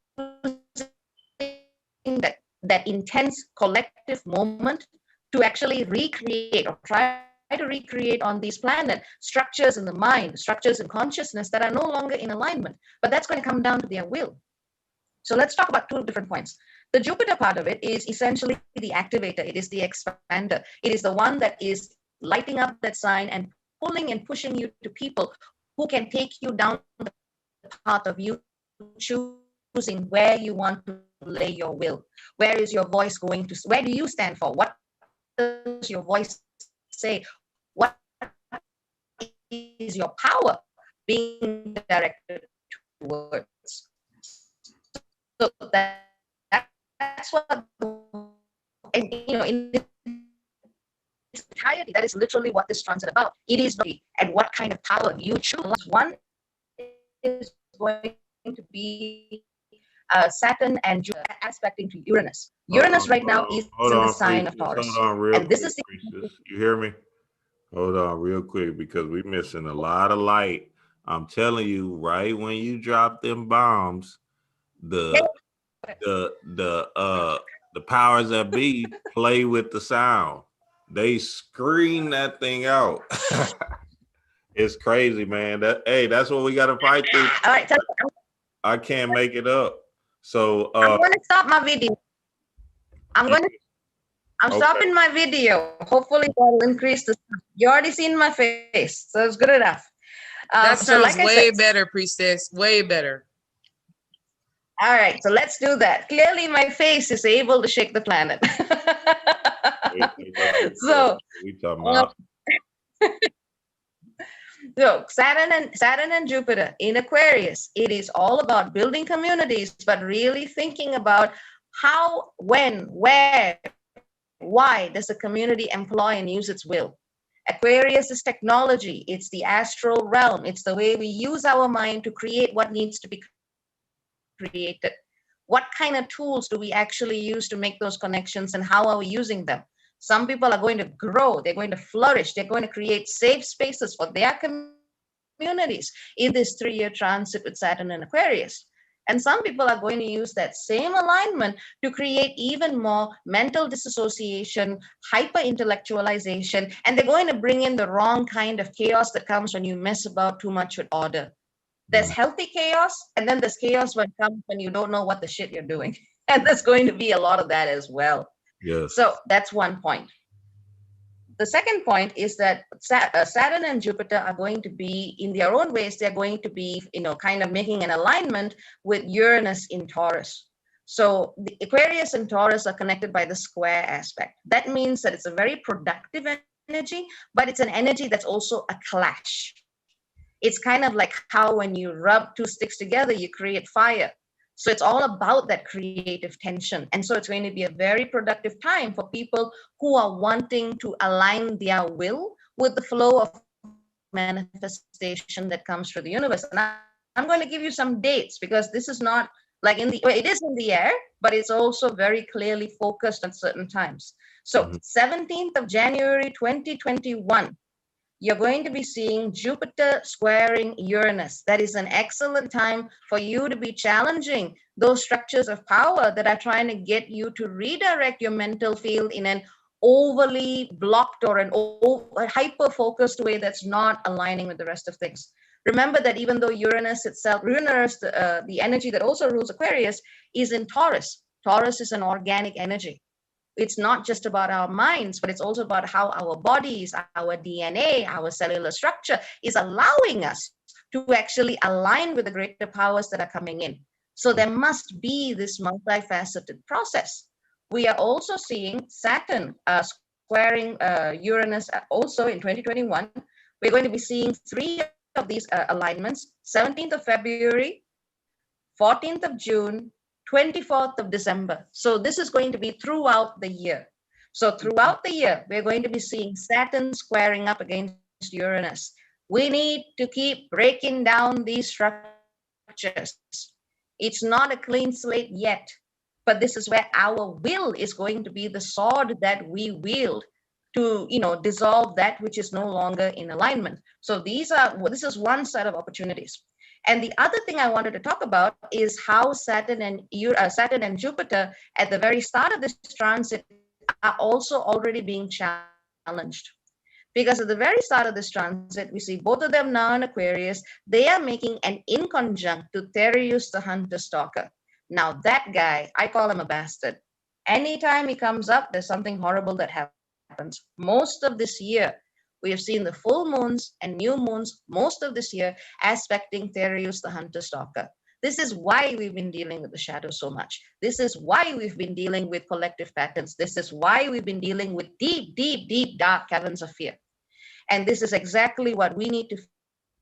that intense collective moment to actually recreate or try to recreate on this planet structures in the mind, structures in consciousness that are no longer in alignment. But that's going to come down to their will. So let's talk about two different points. The Jupiter part of it is essentially the activator. It is the expander. It is the one that is lighting up that sign and pulling and pushing you to people who can take you down the path of you choosing where you want to lay your will. Where is your voice going to, where do you stand for? What does your voice say? What is your power being directed towards? So that's what, and in its entirety, that is literally what this transit about. It is and what kind of power you choose. One is going to be Saturn and Jupiter aspecting to Uranus. Uranus right now is in the sign of Taurus. Hold on real and this quick, is the Priestess. You hear me? Hold on real quick, because we're missing a lot of light. I'm telling you, right when you drop them bombs, the powers that be play with the sound. They scream that thing out. It's crazy, man. That's what we got to fight through. All right, so I can't make it up. So I'm going to stop my video. I'm Okay. stopping my video. Hopefully that'll increase the. You already seen my face, so it's good enough. That So sounds like I way said, better, Priestess. Way better. all right, so let's do that. Clearly, my face is able to shake the planet. So, we talking about. So Saturn and Jupiter in Aquarius, it is all about building communities, but really thinking about how, when, where, why does the community employ and use its will? Aquarius is technology. It's the astral realm. It's the way we use our mind to create what needs to be created. What kind of tools do we actually use to make those connections, and how are we using them? Some people are going to grow, they're going to flourish, they're going to create safe spaces for their communities in this 3-year transit with Saturn and Aquarius. And some people are going to use that same alignment to create even more mental disassociation, hyper-intellectualization, and they're going to bring in the wrong kind of chaos that comes when you mess about too much with order. There's healthy chaos, and then there's chaos when it comes when you don't know what the shit you're doing. And there's going to be a lot of that as well. Yes. So that's one point. The second point is that Saturn and Jupiter are going to be, in their own ways, they're going to be, kind of making an alignment with Uranus in Taurus. So the Aquarius and Taurus are connected by the square aspect. That means that it's a very productive energy, but it's an energy that's also a clash. It's kind of like how when you rub two sticks together, you create fire. So it's all about that creative tension. And so it's going to be a very productive time for people who are wanting to align their will with the flow of manifestation that comes through the universe. And I'm going to give you some dates, because this is not like it is in the air, but it's also very clearly focused at certain times. So 17th of January, 2021, you're going to be seeing Jupiter squaring Uranus. That is an excellent time for you to be challenging those structures of power that are trying to get you to redirect your mental field in an overly blocked or a hyper-focused way that's not aligning with the rest of things. Remember that even though Uranus itself, the energy that also rules Aquarius, is in Taurus. Taurus is an organic energy. It's not just about our minds, but it's also about how our bodies, our DNA, our cellular structure is allowing us to actually align with the greater powers that are coming in. So there must be this multifaceted process. We are also seeing Saturn squaring Uranus also in 2021. We're going to be seeing 3 of these alignments: 17th of February, 14th of June, 24th of December. So this is going to be throughout the year. So throughout the year, we're going to be seeing Saturn squaring up against Uranus. We need to keep breaking down these structures. It's not a clean slate yet, but this is where our will is going to be the sword that we wield to, dissolve that which is no longer in alignment. So this is one set of opportunities. And the other thing I wanted to talk about is how Saturn and Jupiter at the very start of this transit are also already being challenged. Because at the very start of this transit, we see both of them now in Aquarius. They are making an inconjunct to Therius, the hunter-stalker. Now that guy, I call him a bastard. Anytime he comes up, there's something horrible that happens. Most of this year, we have seen the full moons and new moons most of this year aspecting Therius, the hunter-stalker. This is why we've been dealing with the shadow so much. This is why we've been dealing with collective patterns. This is why we've been dealing with deep, deep, deep, dark caverns of fear. And this is exactly what we need to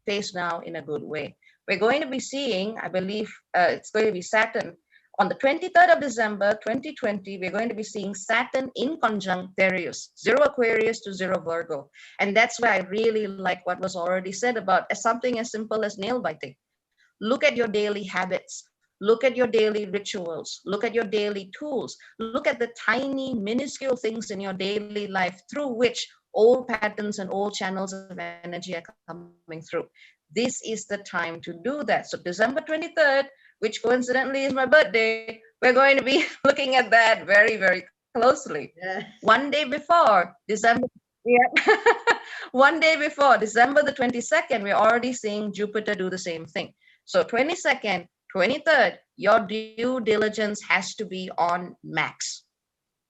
face now in a good way. We're going to be seeing, I believe it's going to be Saturn. On the 23rd of December, 2020, we're going to be seeing Saturn in conjunct Darius, 0 Aquarius to 0 Virgo. And that's why I really like what was already said about something as simple as nail biting. Look at your daily habits. Look at your daily rituals. Look at your daily tools. Look at the tiny, minuscule things in your daily life through which old patterns and old channels of energy are coming through. This is the time to do that. So December 23rd, which coincidentally is my birthday, we're going to be looking at that very, very closely. Yes. One day before December, one day before December the 22nd, we're already seeing Jupiter do the same thing. So 22nd, 23rd, your due diligence has to be on max.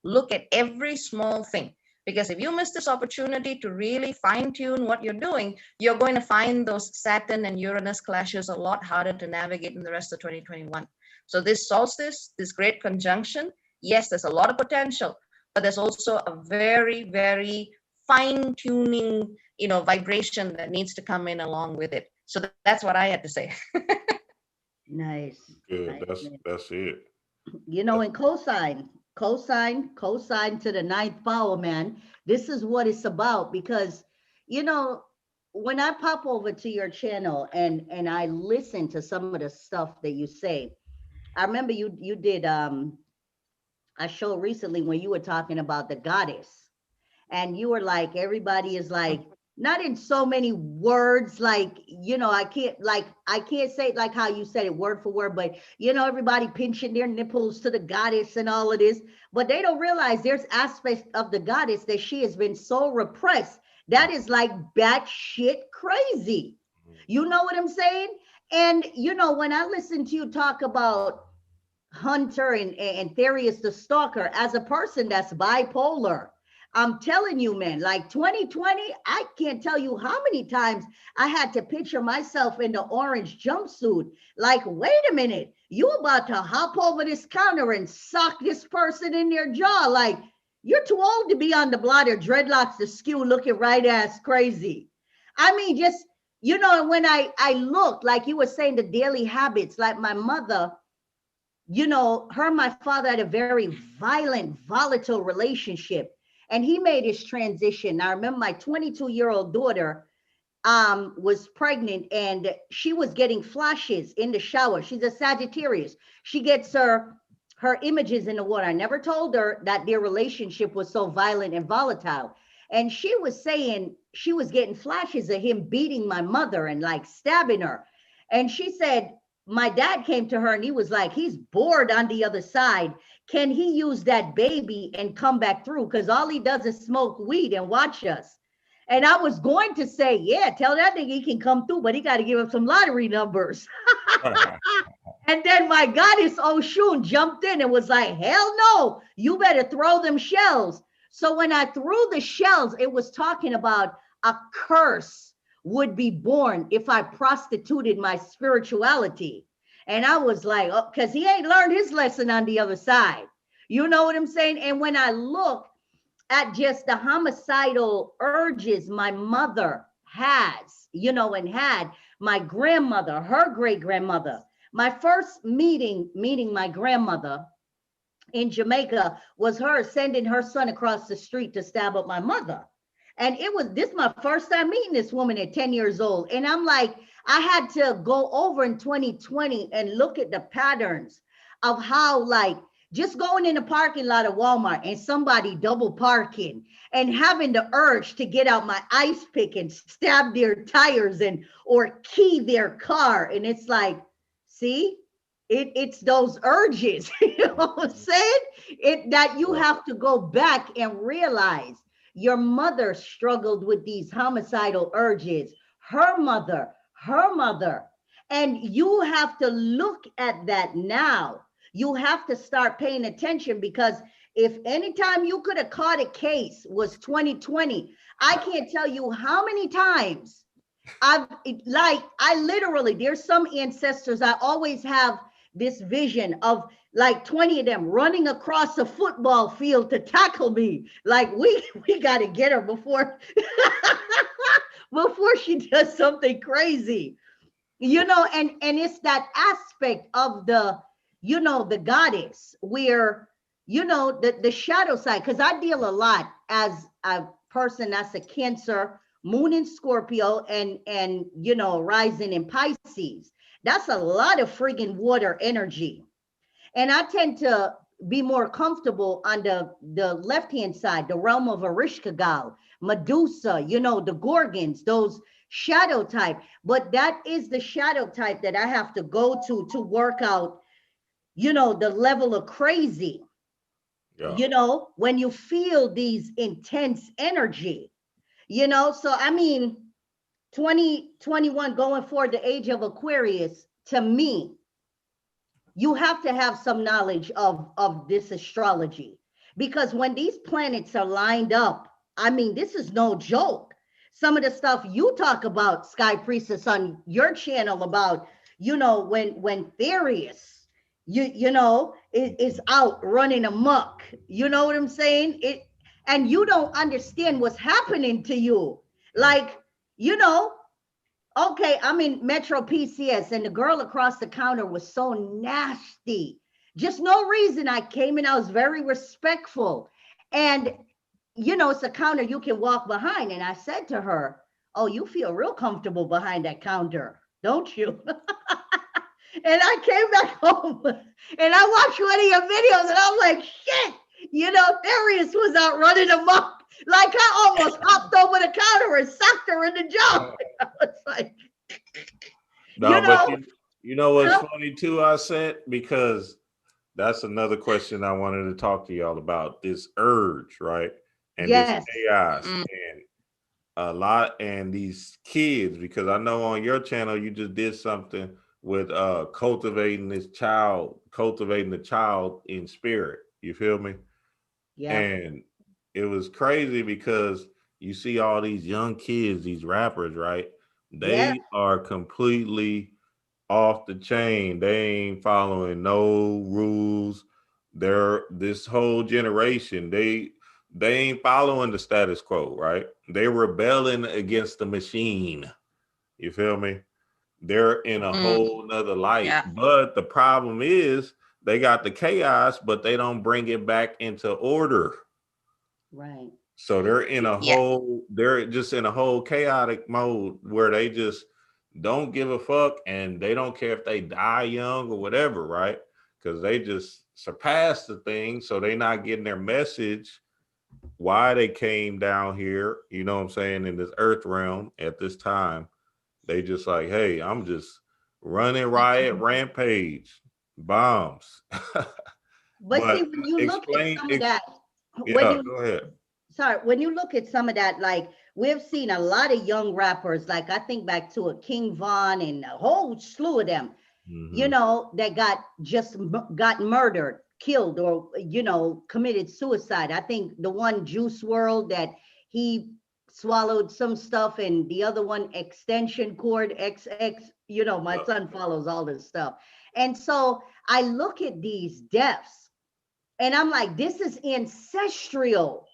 Look at every small thing. Because if you miss this opportunity to really fine-tune what you're doing, you're going to find those Saturn and Uranus clashes a lot harder to navigate in the rest of 2021. So this solstice, this great conjunction, yes, there's a lot of potential, but there's also a very, very fine-tuning, vibration that needs to come in along with it. So that's what I had to say. Nice. Good. Nice. That's it. And cosine to the ninth power, man. This is what it's about, because when I pop over to your channel and I listen to some of the stuff that you say, I remember you did a show recently when you were talking about the goddess, and you were like, everybody is like, not in so many words, like, I can't say it like how you said it word for word, but everybody pinching their nipples to the goddess and all of this, but they don't realize there's aspects of the goddess that she has been so repressed that is like batshit crazy. You know what I'm saying? And when I listen to you talk about Hunter and Therius the Stalker as a person that's bipolar, I'm telling you, man, like 2020, I can't tell you how many times I had to picture myself in the orange jumpsuit. Like, wait a minute, you about to hop over this counter and sock this person in their jaw. Like, you're too old to be on the blotter, dreadlocks askew, looking right ass crazy. I mean, just, when I look, like you were saying, the daily habits, like my mother, her and my father had a very violent, volatile relationship. And he made his transition. I remember my 22-year-old daughter was pregnant, and she was getting flashes in the shower. She's a Sagittarius. She gets her images in the water. I never told her that their relationship was so violent and volatile. And she was saying she was getting flashes of him beating my mother and like stabbing her. And she said, my dad came to her and he was like, he's bored on the other side. Can he use that baby and come back through? Because all he does is smoke weed and watch us. And I was going to say, yeah, tell that nigga he can come through, but he got to give up some lottery numbers. And then my goddess Oshun jumped in and was like, hell no, you better throw them shells. So when I threw the shells, it was talking about a curse would be born if I prostituted my spirituality. And I was like, oh, because he ain't learned his lesson on the other side. You know what I'm saying? And when I look at just the homicidal urges my mother has, and had my grandmother, her great grandmother, my first meeting my grandmother in Jamaica was her sending her son across the street to stab up my mother. And this my first time meeting this woman at 10 years old. And I'm like, I had to go over in 2020 and look at the patterns of how, like, just going in the parking lot of Walmart and somebody double parking and having the urge to get out my ice pick and stab their tires or key their car. And it's like, see, it's those urges, you know what I'm saying? That you have to go back and realize your mother struggled with these homicidal urges, her mother, and you have to look at that now. You have to start paying attention, because if anytime you could have caught a case was 2020, I can't tell you how many times I literally, there's some ancestors, I always have this vision of like 20 of them running across a football field to tackle me. Like we got to get her before before she does something crazy, and it's that aspect of the, the goddess where, the shadow side, because I deal a lot as a person that's a Cancer, moon in Scorpio, and rising in Pisces. That's a lot of friggin' water energy. And I tend to be more comfortable on the left-hand side, the realm of Erishkigal, Medusa, the Gorgons, those shadow type. But that is the shadow type that I have to go to work out, the level of crazy. Yeah. When you feel these intense energy, so I mean, 2021 going forward, the age of Aquarius, to me, you have to have some knowledge of this astrology, because when these planets are lined up, I mean, this is no joke. Some of the stuff you talk about, Sky Priestess, on your channel about, when Therius, is out running amok, you know what I'm saying? And you don't understand what's happening to you. Like, okay, I'm in Metro PCS and the girl across the counter was so nasty. Just no reason. I came in, I was very respectful. And, it's a counter you can walk behind. And I said to her, oh, you feel real comfortable behind that counter, don't you? And I came back home and I watched one of your videos and I'm like, shit, Therius was out running amok. Like I almost hopped over the counter and socked her in the jaw. I was like, no, but you know what's funny too, Auset? Because that's another question I wanted to talk to y'all about, this urge, right? And this chaos and a lot, and these kids, because I know on your channel you just did something with cultivating the child in spirit. You feel me? Yeah. And it was crazy because you see all these young kids, these rappers, right? They are completely off the chain. They ain't following no rules. They're this whole generation. They ain't following the status quo, right? They're rebelling against the machine. You feel me? They're in a whole nother light. Yeah. But the problem is they got the chaos, but they don't bring it back into order. Right. So they're in a whole, they're just in a whole chaotic mode where they just don't give a fuck and they don't care if they die young or whatever, right? Because they just surpassed the thing. So they're not getting their message why they came down here, you know what I'm saying, in this earth realm at this time. They just like, hey, I'm just running riot, rampage, bombs. But see, when you look at some of that, go ahead. Sorry, when you look at some of that, like we've seen a lot of young rappers, like I think back to a King Von and a whole slew of them, that got murdered, killed, or, committed suicide. I think the one Juice WRLD that he swallowed some stuff, and the other one extension cord XX, my son follows all this stuff. And so I look at these deaths and I'm like, this is ancestral.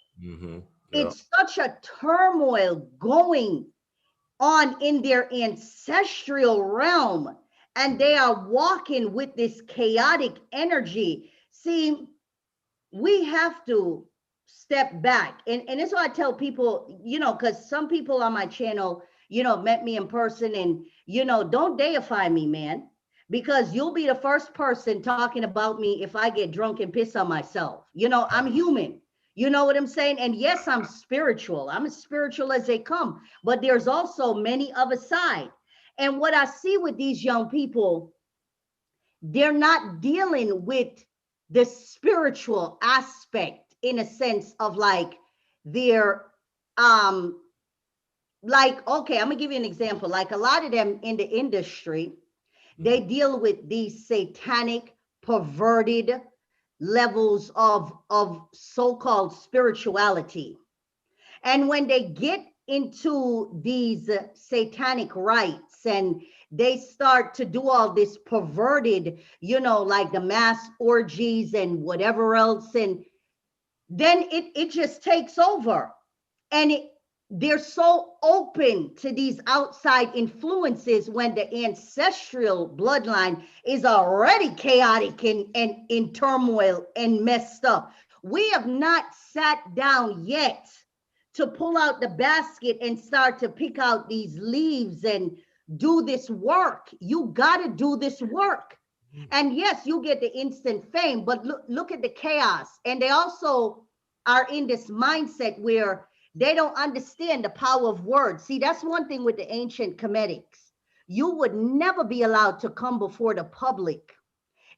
It's such a turmoil going on in their ancestral realm, and they are walking with this chaotic energy. See, we have to step back, and that's why I tell people, because some people on my channel, met me in person, and don't deify me, man, because you'll be the first person talking about me if I get drunk and piss on myself. I'm human. You know what I'm saying? And yes, I'm spiritual. I'm as spiritual as they come, but there's also many other side. And what I see with these young people, they're not dealing with the spiritual aspect in a sense of like they're like, okay, I'm gonna give you an example. Like a lot of them in the industry, they deal with these satanic, perverted levels of so-called spirituality. And when they get into these satanic rites, and they start to do all this perverted, you know, like the mass orgies and whatever else, and then it just takes over. And they're so open to these outside influences when the ancestral bloodline is already chaotic and in turmoil and messed up. We have not sat down yet to pull out the basket and start to pick out these leaves and do this work. You got to do this work. And yes, you get the instant fame, but look at the chaos. And they also are in this mindset where they don't understand the power of words. See, that's one thing with the ancient Cometics. You would never be allowed to come before the public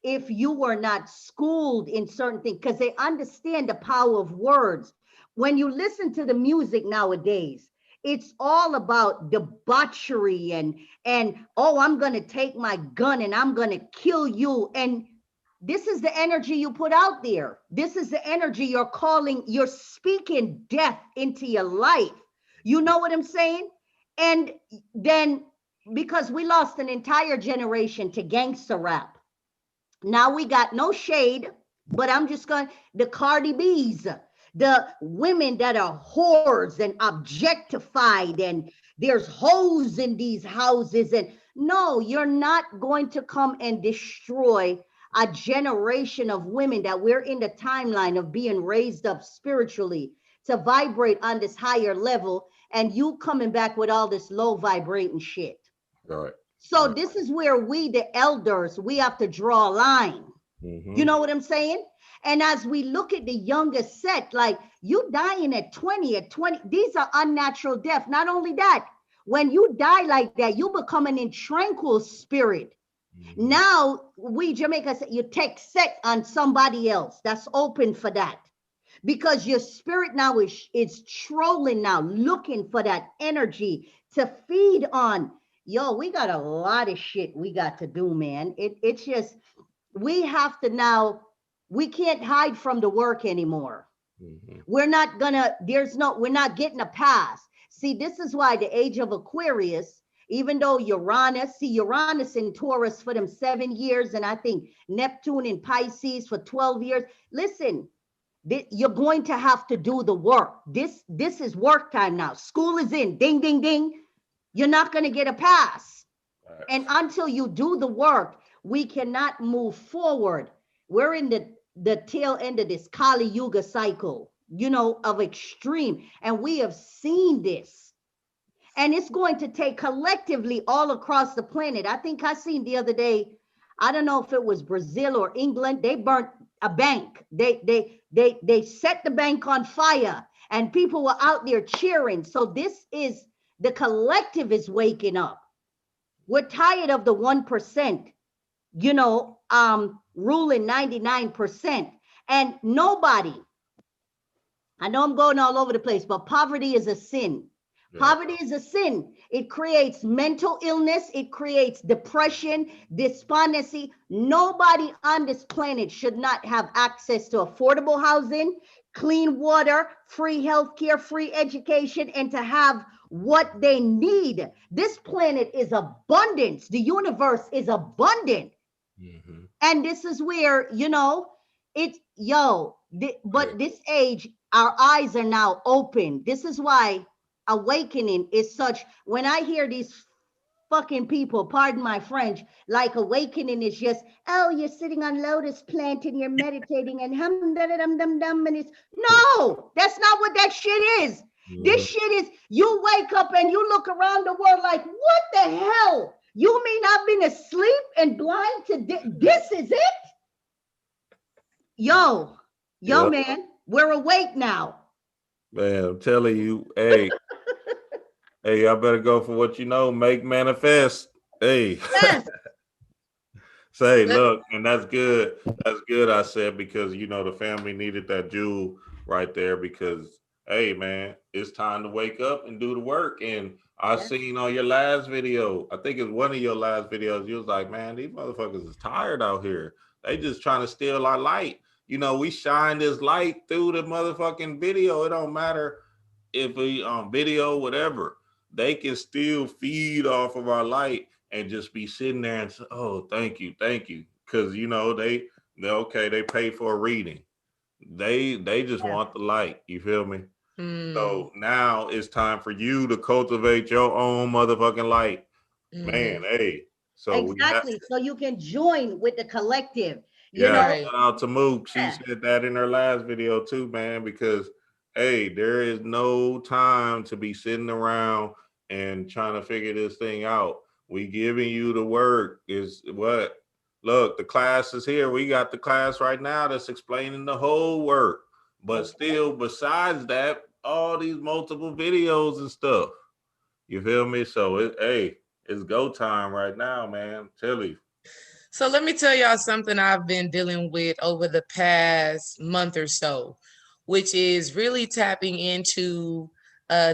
if you were not schooled in certain things, because they understand the power of words. When you listen to the music nowadays, it's all about debauchery and oh, I'm going to take my gun and I'm going to kill you. And this is the energy you put out there. This is the energy you're calling, you're speaking death into your life. You know what I'm saying? And then because we lost an entire generation to gangster rap, now we got no shade, but I'm just going, the Cardi B's, the women that are whores and objectified, and there's hoes in these houses. And no, you're not going to come and destroy a generation of women that we're in the timeline of being raised up spiritually to vibrate on this higher level, and you coming back with all this low vibrating shit. Right. So this is where we, the elders, we have to draw a line. You know what I'm saying? And as we look at the younger set, like you dying at 20, these are unnatural death. Not only that, when you die like that, you become an intranquil spirit. Now we Jamaicans, you take sex on somebody else. That's open for that, because your spirit now is trolling now, looking for that energy to feed on. Yo, we got a lot of shit we got to do, man. It's just, we have to now, we can't hide from the work anymore. We're not gonna, we're not getting a pass. See, this is why the age of Aquarius, even though Uranus in Taurus for them 7 years, and I think Neptune in Pisces for 12 years. Listen, you're going to have to do the work. This is work time now. School is in, ding, ding, ding. You're not going to get a pass. Right. And until you do the work, we cannot move forward. We're in the tail end of this Kali Yuga cycle, you know, of extreme. And we have seen this. And it's going to take collectively all across the planet. I think I seen the other day, I don't know if it was Brazil or England, they burnt a bank. They set the bank on fire and people were out there cheering. So this is, the collective is waking up. We're tired of the 1%, you know, ruling 99%. And nobody, I know I'm going all over the place, but poverty is a sin. Yeah. Poverty is a sin. It creates mental illness. It creates depression, despondency. Nobody on this planet should not have access to affordable housing, clean water, free healthcare, free education, and to have what they need. This planet is abundance. The universe is abundant. And this is where, you know, but this age, our eyes are now open. This is why awakening is such, when I hear these fucking people, pardon my French, like awakening is just, oh, you're sitting on lotus plant and you're meditating and hum da da dum dum dum, and it's, no, that's not what that shit is. This shit is, you wake up and you look around the world like, what the hell? You mean I've been asleep and blind to this is it? Yo, yep. Man, we're awake now. Man, I'm telling you, hey, hey, y'all better go for what you know, make manifest. Hey. Yes. Say, look, and that's good. That's good, I said, because, you know, the family needed that jewel right there because, hey, man, it's time to wake up and do the work. And I seen on your last video, I think it's one of your last videos, you was like, man, these motherfuckers is tired out here. They just trying to steal our light. You know, we shine this light through the motherfucking video. It don't matter if we video, whatever, they can still feed off of our light and just be sitting there and say, oh, thank you. Because you know, they okay, they pay for a reading. They just want the light. You feel me? So now it's time for you to cultivate your own motherfucking light. Man, hey. So exactly. So you can join with the collective. You yeah, know? shout out to Mook. She said that in her last video too, man, because hey, there is no time to be sitting around and trying to figure this thing out. We giving you the work is what? Look, the class is here. We got the class right now that's explaining the whole work. But still, besides that, all these multiple videos and stuff. You feel me? So it's go time right now, man. Tilly. So let me tell y'all something I've been dealing with over the past month or so, which is really tapping into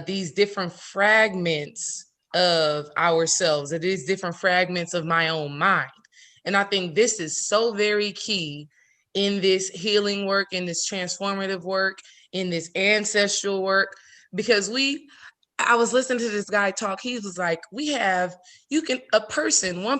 these different fragments of ourselves, it is different fragments of my own mind. And I think this is so very key in this healing work, in this transformative work, in this ancestral work, because I was listening to this guy talk. He was like, one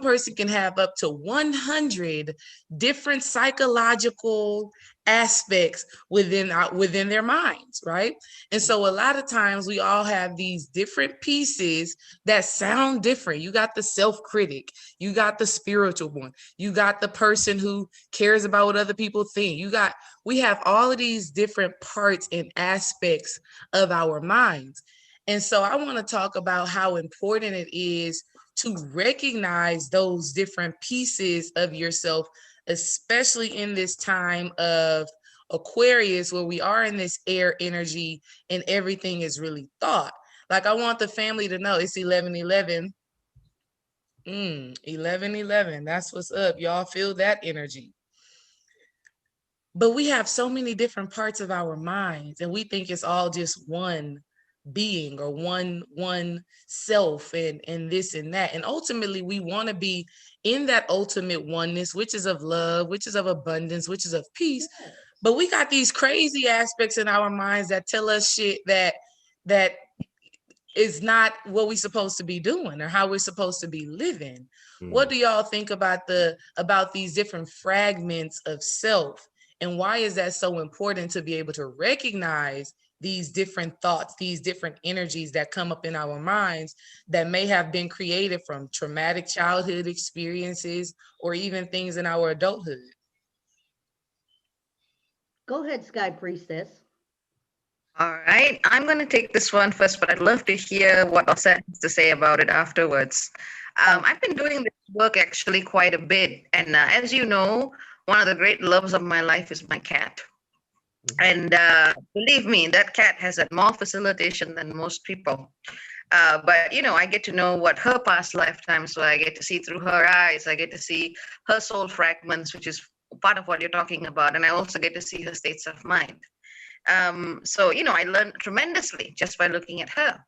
person can have up to 100 different psychological aspects within their minds, right? And so a lot of times we all have these different pieces that sound different. You got the self-critic, you got the spiritual one, you got the person who cares about what other people think. We have all of these different parts and aspects of our minds. And so I want to talk about how important it is to recognize those different pieces of yourself, especially in this time of Aquarius, where we are in this air energy and everything is really thought. Like, I want the family to know it's 11/11. 11/11. That's what's up. Y'all feel that energy. But we have so many different parts of our minds, and we think it's all just one being or one self and this and that. And ultimately we want to be in that ultimate oneness, which is of love, which is of abundance, which is of peace. But we got these crazy aspects in our minds that tell us shit that is not what we're supposed to be doing or how we're supposed to be living. What do y'all think about these different fragments of self? And why is that so important to be able to recognize these different thoughts, these different energies that come up in our minds that may have been created from traumatic childhood experiences or even things in our adulthood? Go ahead, Sky Priestess. All right, I'm going to take this one first, but I'd love to hear what Auset has to say about it afterwards. I've been doing this work actually quite a bit. And as you know, one of the great loves of my life is my cat. And believe me, that cat has had more facilitation than most people. But, you know, I get to know what her past lifetime, so I get to see through her eyes. I get to see her soul fragments, which is part of what you're talking about. And I also get to see her states of mind. So, you know, I learned tremendously just by looking at her.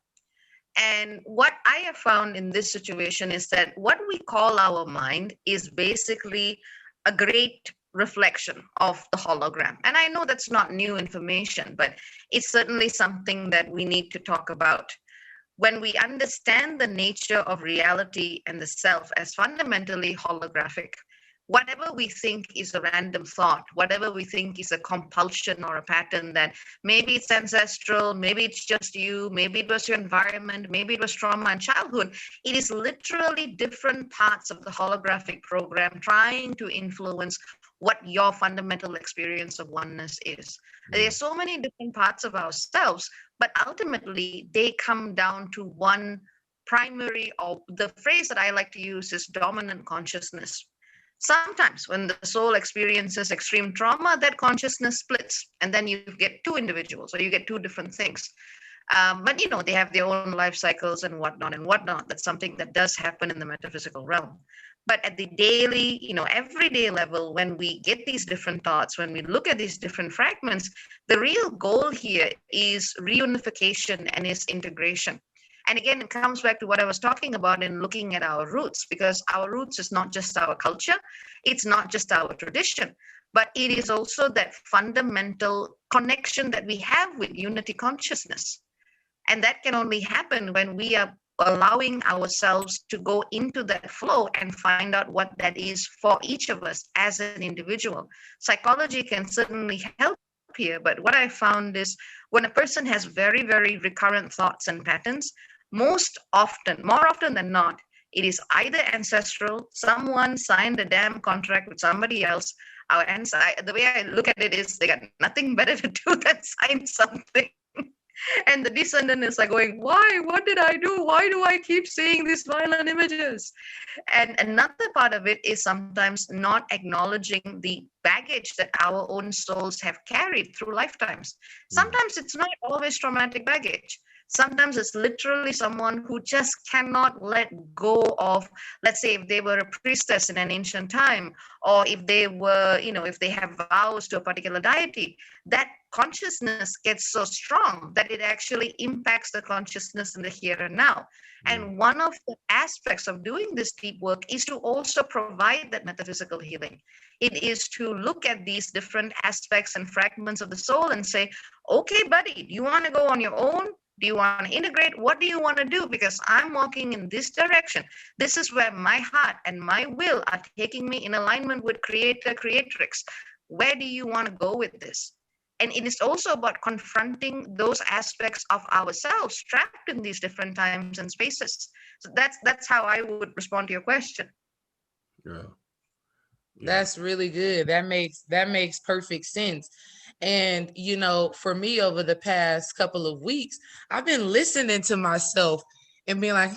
And what I have found in this situation is that what we call our mind is basically a great reflection of the hologram. And I know that's not new information, but it's certainly something that we need to talk about. When we understand the nature of reality and the self as fundamentally holographic, whatever we think is a random thought, whatever we think is a compulsion or a pattern, that maybe it's ancestral, maybe it's just you, maybe it was your environment, maybe it was trauma in childhood, it is literally different parts of the holographic program trying to influence what your fundamental experience of oneness is. There are so many different parts of ourselves, but ultimately they come down to one primary, or the phrase that I like to use is dominant consciousness. Sometimes when the soul experiences extreme trauma, that consciousness splits, and then you get two individuals, or you get two different things. But, you know, they have their own life cycles and whatnot. That's something that does happen in the metaphysical realm. But at the daily, you know, everyday level, when we get these different thoughts, when we look at these different fragments, the real goal here is reunification and is integration. And again, it comes back to what I was talking about in looking at our roots, because our roots is not just our culture, it's not just our tradition, but it is also that fundamental connection that we have with unity consciousness. And that can only happen when we are allowing ourselves to go into that flow and find out what that is for each of us as an individual. Psychology can certainly help here, but what I found is when a person has very, very recurrent thoughts and patterns, most often, more often than not, it is either ancestral, someone signed a damn contract with somebody else. The way I look at it is they got nothing better to do than sign something. And the descendant is like going, why? What did I do? Why do I keep seeing these violent images? And another part of it is sometimes not acknowledging the baggage that our own souls have carried through lifetimes. Sometimes it's not always traumatic baggage. Sometimes it's literally someone who just cannot let go of, let's say, if they were a priestess in an ancient time, or if they were, if they have vows to a particular deity, that consciousness gets so strong that it actually impacts the consciousness in the here and now. And one of the aspects of doing this deep work is to also provide that metaphysical healing. It is to look at these different aspects and fragments of the soul and say, okay, buddy, do you want to go on your own? Do you want to integrate? What do you want to do? Because I'm walking in this direction. This is where my heart and my will are taking me in alignment with Creator, Creatrix. Where do you want to go with this? And it is also about confronting those aspects of ourselves trapped in these different times and spaces. So that's how I would respond to your question. Yeah. That's really good. That makes perfect sense. And for me over the past couple of weeks, I've been listening to myself and being like,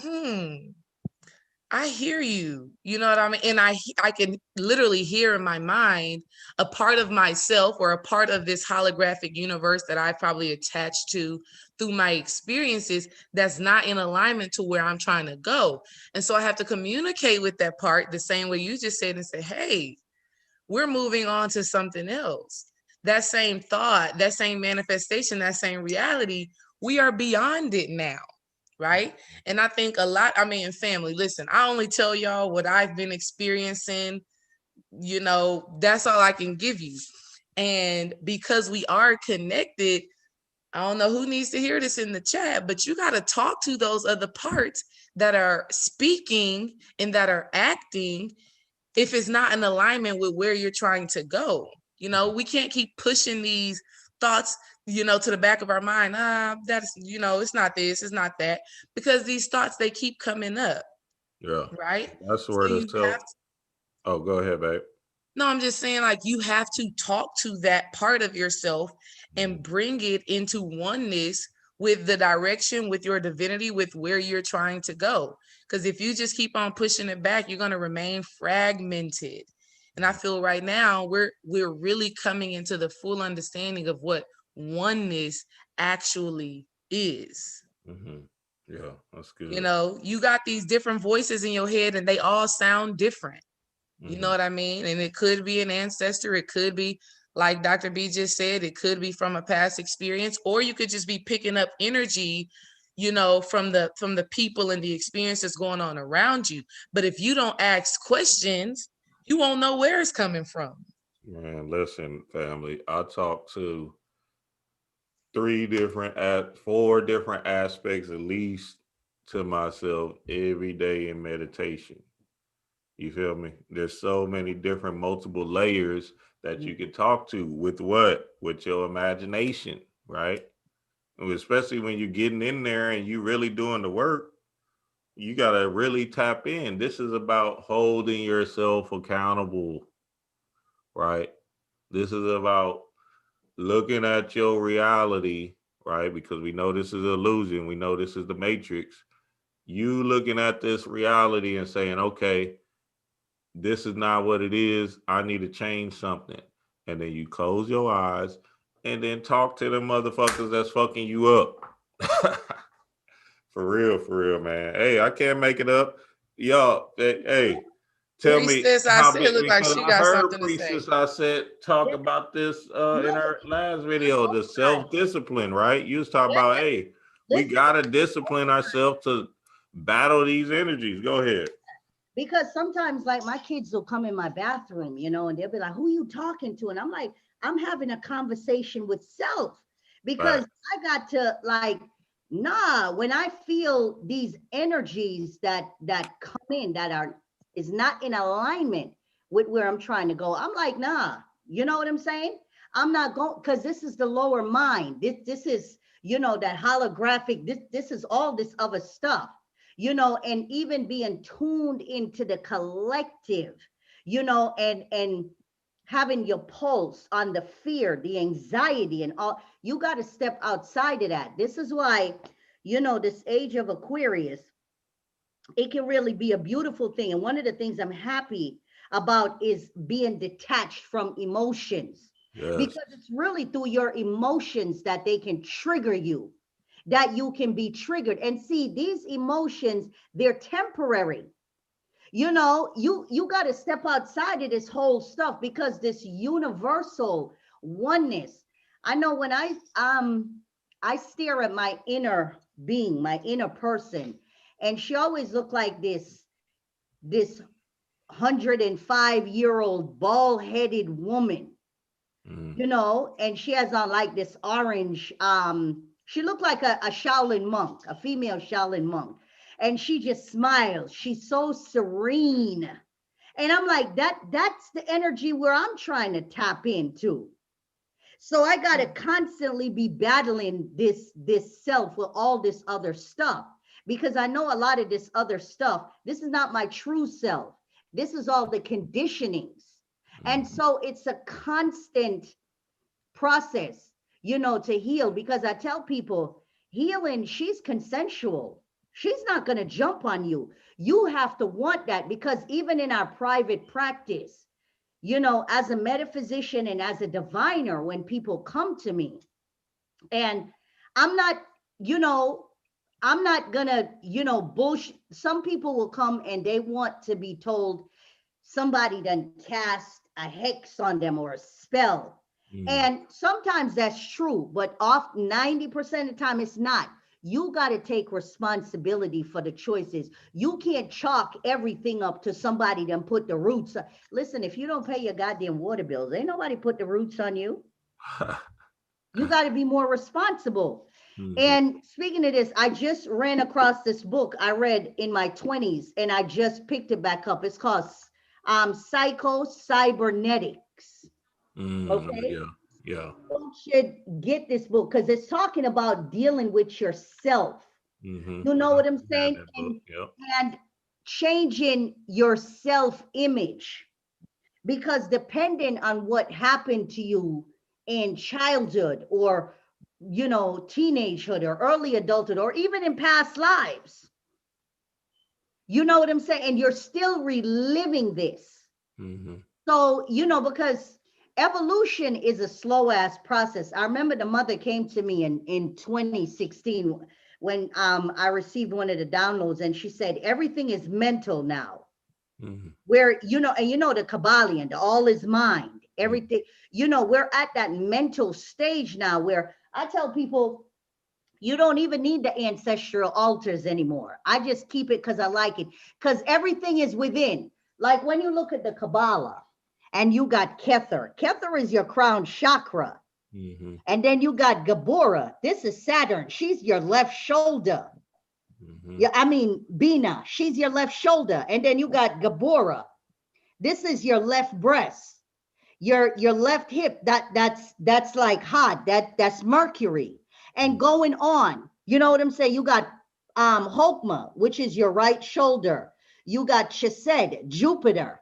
I hear you. You know what I mean? And I can literally hear in my mind a part of myself or a part of this holographic universe that I probably attached to through my experiences that's not in alignment to where I'm trying to go. And so I have to communicate with that part the same way you just said and say, hey, we're moving on to something else. That same thought, that same manifestation, that same reality, we are beyond it now. Right. And I think family, listen, I only tell y'all what I've been experiencing. That's all I can give you. And because we are connected, I don't know who needs to hear this in the chat, but you got to talk to those other parts that are speaking and that are acting if it's not in alignment with where you're trying to go. We can't keep pushing these thoughts to the back of our mind. That's, it's not this, it's not that, because these thoughts, they keep coming up. Yeah. Right. That's where oh, go ahead, babe. No, I'm just saying, like, you have to talk to that part of yourself and bring it into oneness with the direction, with your divinity, with where you're trying to go. Because if you just keep on pushing it back, you're going to remain fragmented. And I feel right now we're really coming into the full understanding of what oneness actually is. Yeah, that's good. You got these different voices in your head and they all sound different. You know what I mean? And it could be an ancestor. It could be, like Dr. B just said, it could be from a past experience, or you could just be picking up energy, from the people and the experiences going on around you. But if you don't ask questions, you won't know where it's coming from. Man, listen, family, I talked to 4 different aspects, at least, to myself every day in meditation. You feel me? There's so many different multiple layers that you can talk to with what? With your imagination, right? And especially when you're getting in there and you really doing the work, you got to really tap in. This is about holding yourself accountable, right? This is about looking at your reality, right? Because we know this is an illusion. We know this is the matrix. You looking at this reality and saying, okay, this is not what it is. I need to change something. And then you close your eyes and then talk to them motherfuckers that's fucking you up. For real, man. Hey, I can't make it up. Y'all, hey, tell Priestess, me how it look like she got something Priestess to say. Talk about this in her last video, the self-discipline, right? You was talking about, hey, we gotta discipline ourselves to battle these energies. Go ahead. Because sometimes, like, my kids will come in my bathroom, and they'll be like, who you talking to? And I'm like, I'm having a conversation with self, because I got to, like, Nah, when I feel these energies that come in that is not in alignment with where I'm trying to go, I'm like, nah, you know what I'm saying? I'm not going, because this is the lower mind. This is, that holographic, this is all this other stuff, and even being tuned into the collective, and having your pulse on the fear, the anxiety, and all. You got to step outside of that. This is why, this age of Aquarius, it can really be a beautiful thing. And one of the things I'm happy about is being detached from emotions. Yes. Because it's really through your emotions that they can trigger you, that you can be triggered. And see, these emotions, they're temporary. You got to step outside of this whole stuff, because this universal oneness. I know when I stare at my inner being, my inner person, and she always looked like this 105-year-old bald-headed woman, and she has on like this orange, she looked like a Shaolin monk, a female Shaolin monk. And she just smiles. She's so serene. And I'm like, that's the energy where I'm trying to tap into. So I got to constantly be battling this self with all this other stuff, because I know a lot of this other stuff, this is not my true self. This is all the conditionings. And so it's a constant process, to heal, because I tell people, healing, she's consensual. She's not going to jump on you. You have to want that, because even in our private practice, as a metaphysician and as a diviner, when people come to me, and I'm not gonna, bullshit. Some people will come and they want to be told somebody done cast a hex on them or a spell. And sometimes that's true, but 90% of the time it's not. You got to take responsibility for the choices. You can't chalk everything up to somebody that put the roots. Listen, if you don't pay your goddamn water bills, ain't nobody put the roots on you. You got to be more responsible. And speaking of this, I just ran across this book I read in my 20s, and I just picked it back up. It's called Psycho-Cybernetics. Okay. Yeah. You should get this book, because it's talking about dealing with yourself. You know what I'm saying? And changing your self-image, because depending on what happened to you in childhood, or teenagehood, or early adulthood, or even in past lives, you know what I'm saying? And you're still reliving this. So, because evolution is a slow ass process. I remember the mother came to me in 2016 when I received one of the downloads, and she said, everything is mental now. Where, and the Kabbalion, the all is mind, everything, we're at that mental stage now where I tell people, you don't even need the ancestral altars anymore. I just keep it because I like it, because everything is within. Like when you look at the Kabbalah, and you got Kether. Kether is your crown chakra. And then you got Gabora. This is Saturn. She's your left shoulder. Bina, she's your left shoulder. And then you got Gabora. This is your left breast. Your left hip. That's like hot. That's Mercury. And going on. You know what I'm saying? You got Hokmah, which is your right shoulder. You got Chesed, Jupiter.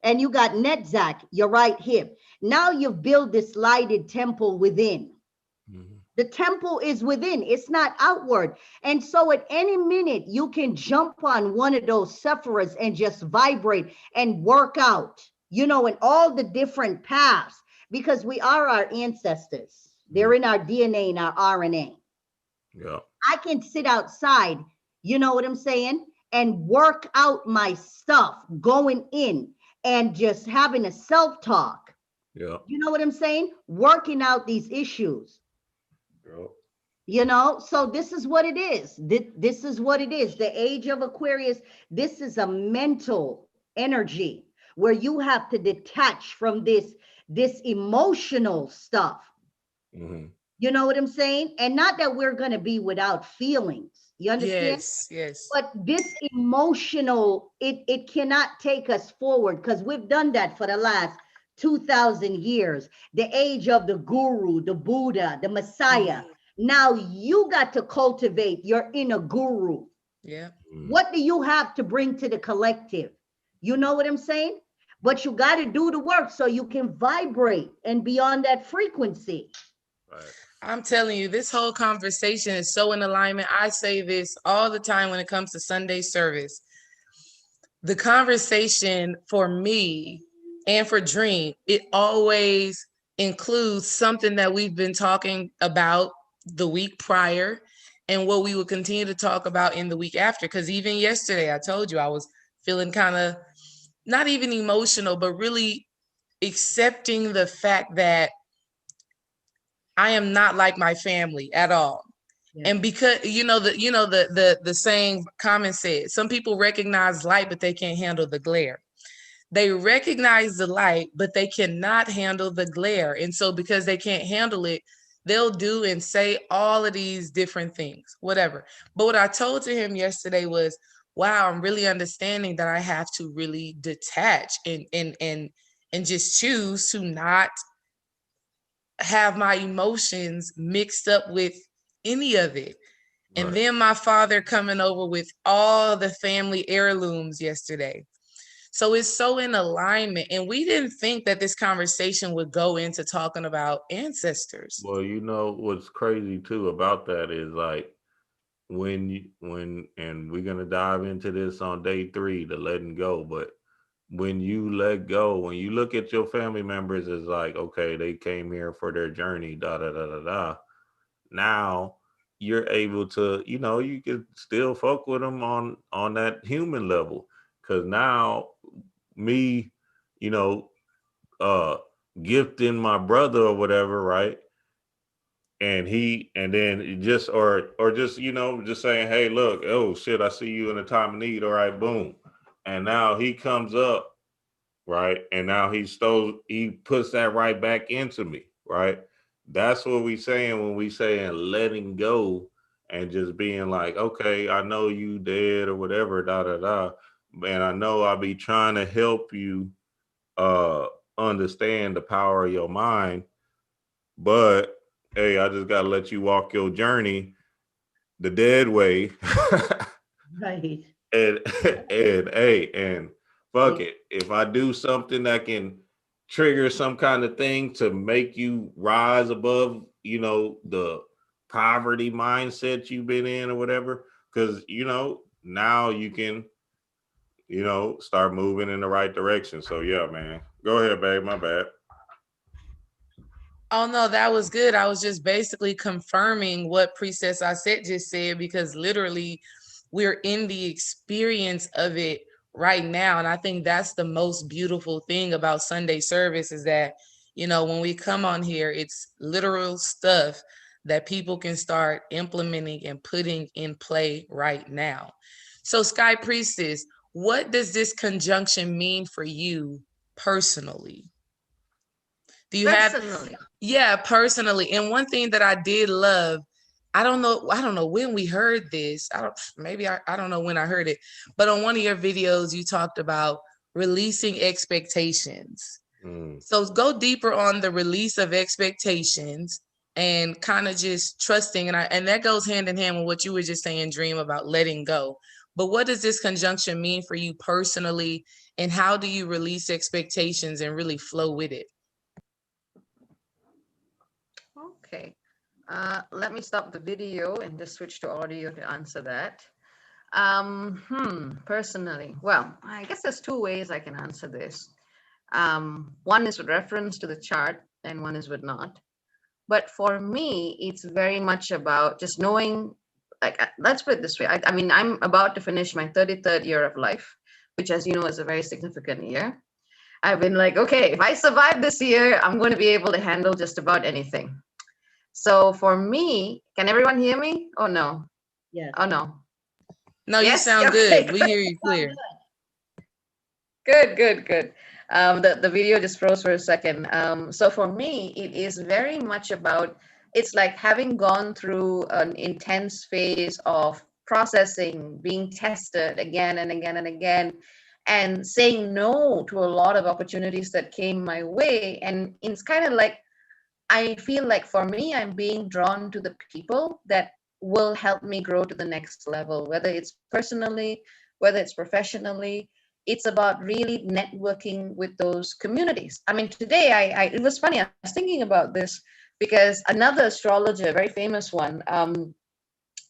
And you got Netzach, your right hip. Now you've built this lighted temple within. The temple is within, it's not outward. And so at any minute, you can jump on one of those sephiras and just vibrate and work out, in all the different paths, because we are our ancestors. They're in our DNA and our RNA. Yeah. I can sit outside, you know what I'm saying, and work out my stuff going in. And just having a self-talk. Yeah. You know what I'm saying? Working out these issues. Yeah. So this is what it is. This is what it is. The age of Aquarius, this is a mental energy where you have to detach from this emotional stuff. You know what I'm saying? And not that we're going to be without feelings. You understand? Yes, yes. But this emotional, it cannot take us forward, because we've done that for the last 2,000 years. The age of the guru, the Buddha, the Messiah. Now you got to cultivate your inner guru. Yeah. What do you have to bring to the collective? You know what I'm saying? But you got to do the work so you can vibrate and be on that frequency. Right. I'm telling you, this whole conversation is so in alignment. I say this all the time when it comes to Sunday service. The conversation for me and for Dream, it always includes something that we've been talking about the week prior and what we will continue to talk about in the week after. Because even yesterday, I told you I was feeling kind of not even emotional, but really accepting the fact that I am not like my family at all. Yeah. And because the saying common says, some people recognize light, but they can't handle the glare. They recognize the light, but they cannot handle the glare. And so because they can't handle it, they'll do and say all of these different things, whatever. But what I told to him yesterday was, wow, I'm really understanding that I have to really detach and just choose to not have my emotions mixed up with any of it. And right. Then my father coming over with all the family heirlooms yesterday. So it's so in alignment. And we didn't think that this conversation would go into talking about ancestors. Well, you know, what's crazy too about that is like when and we're going to dive into this on day 3, the letting go. But when you let go, when you look at your family members as like, okay, they came here for their journey, da, da, da, da, da. Now you're able to, you know, you can still fuck with them on that human level. Cause now me, you know, gifting my brother or whatever, right? And then just, or just, you know, just saying, hey, look, oh shit, I see you in a time of need. All right, boom. And now he comes up, right? And now he puts that right back into me, right? That's what we saying when we saying letting go and just being like, okay, I know you dead or whatever, da da da. And I know I'll be trying to help you understand the power of your mind. But hey, I just gotta let you walk your journey the dead way. Right. And hey, and fuck it. If I do something that can trigger some kind of thing to make you rise above, you know, the poverty mindset you've been in or whatever, because, you know, now you can, you know, start moving in the right direction. So yeah, man. Go ahead, babe. My bad. Oh no, that was good. I was just basically confirming what Priestess Auset just said, because literally we're in the experience of it right now. And I think that's the most beautiful thing about Sunday service is that, you know, when we come on here, it's literal stuff that people can start implementing and putting in play right now. So Sky Priestess, what does this conjunction mean for you personally? Do you Personally? Yeah, personally. And one thing that I did love, I don't know when we heard this. I don't know when I heard it, but on one of your videos, you talked about releasing expectations. So go deeper on the release of expectations and kind of just trusting. And that goes hand in hand with what you were just saying, Dream, about letting go. But what does this conjunction mean for you personally? And how do you release expectations and really flow with it? Okay, let me stop the video and just switch to audio to answer that. Personally, well, I guess there's 2 ways I can answer this. One is with reference to the chart and one is with not. But for me, it's very much about just knowing, like, let's put it this way. I mean, I'm about to finish my 33rd year of life, which, as you know, is a very significant year. I've been like, okay, if I survive this year, I'm going to be able to handle just about anything. So for me, can everyone hear me? Oh, no. Yes. Oh, no. No, yes? You sound okay, good. We hear you clear. Good. The video just froze for a second. So for me, it is very much about it's like having gone through an intense phase of processing, being tested again and again and again, and saying no to a lot of opportunities that came my way. And it's kind of like, I feel like for me, I'm being drawn to the people that will help me grow to the next level, whether it's personally, whether it's professionally. It's about really networking with those communities. I mean, today, it was funny, I was thinking about this because another astrologer, a very famous one,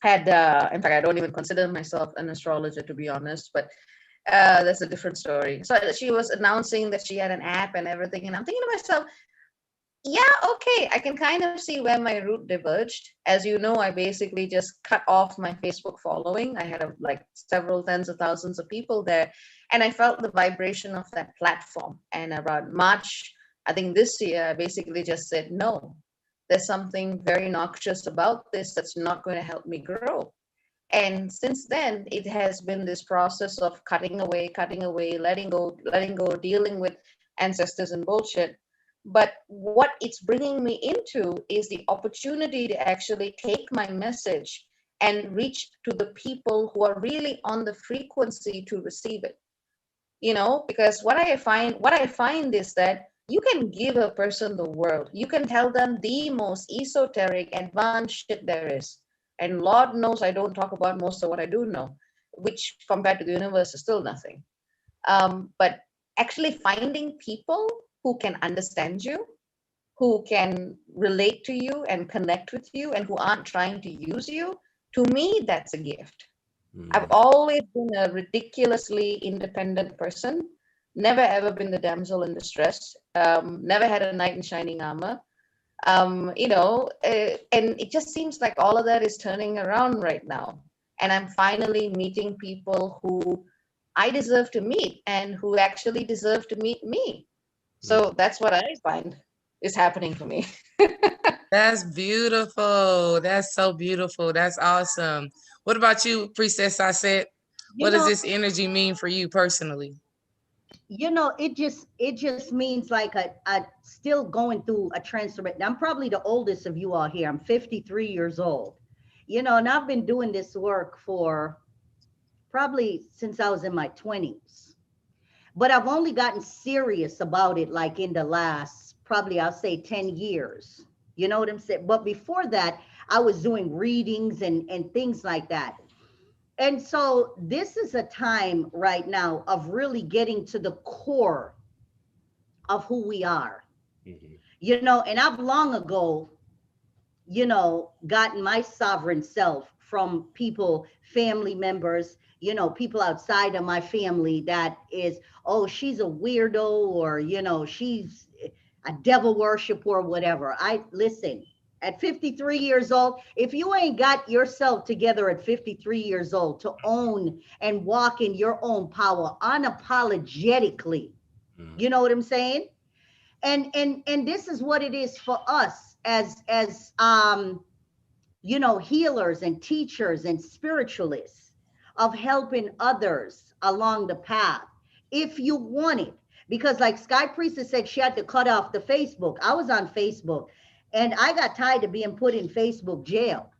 had, in fact, I don't even consider myself an astrologer, to be honest, but that's a different story. So she was announcing that she had an app and everything. And I'm thinking to myself, yeah, okay, I can kind of see where my route diverged. As you know, I basically just cut off my Facebook following. I had like several tens of thousands of people there, and I felt the vibration of that platform. And around March, I think this year, I basically just said, no, there's something very noxious about this that's not going to help me grow. And since then, it has been this process of cutting away, letting go, dealing with ancestors and bullshit. But what it's bringing me into is the opportunity to actually take my message and reach to the people who are really on the frequency to receive it. You know, because what I find is that you can give a person the world. You can tell them the most esoteric, advanced shit there is. And Lord knows I don't talk about most of what I do know, which compared to the universe is still nothing. But actually finding people who can understand you, who can relate to you and connect with you, and who aren't trying to use you, to me, that's a gift. I've always been a ridiculously independent person, never ever been the damsel in distress, never had a knight in shining armor. You know, and it just seems like all of that is turning around right now. And I'm finally meeting people who I deserve to meet and who actually deserve to meet me. So that's what I find is happening for me. That's beautiful. That's so beautiful. That's awesome. What about you, Priestess Auset? What does this energy mean for you personally? You know, it just means like a still going through a transformation. I'm probably the oldest of you all here. I'm 53 years old. You know, and I've been doing this work for probably since I was in my 20s. But I've only gotten serious about it like in the last, probably I'll say 10 years. You know what I'm saying? But before that, I was doing readings and things like that. And so this is a time right now of really getting to the core of who we are. You know, and I've long ago, you know, gotten my sovereign self from people, family members, you know, people outside of my family that is, oh, she's a weirdo, or, you know, she's a devil worshiper or whatever. I listen, at 53 years old, if you ain't got yourself together at 53 years old to own and walk in your own power unapologetically, you know what I'm saying? And this is what it is for us as you know, healers and teachers and spiritualists, of helping others along the path if you want it. Because like Sky Priestess said, she had to cut off the Facebook. I was on Facebook and I got tired of being put in Facebook jail,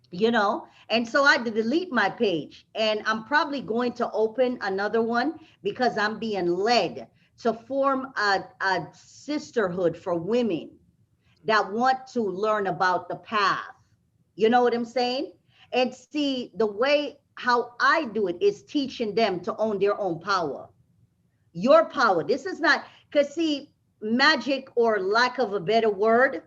you know? And so I had to delete my page, and I'm probably going to open another one because I'm being led to form a sisterhood for women that want to learn about the path. You know what I'm saying? And see, the way how I do it is teaching them to own their own power. Your power. This is not, because see, magic, or lack of a better word,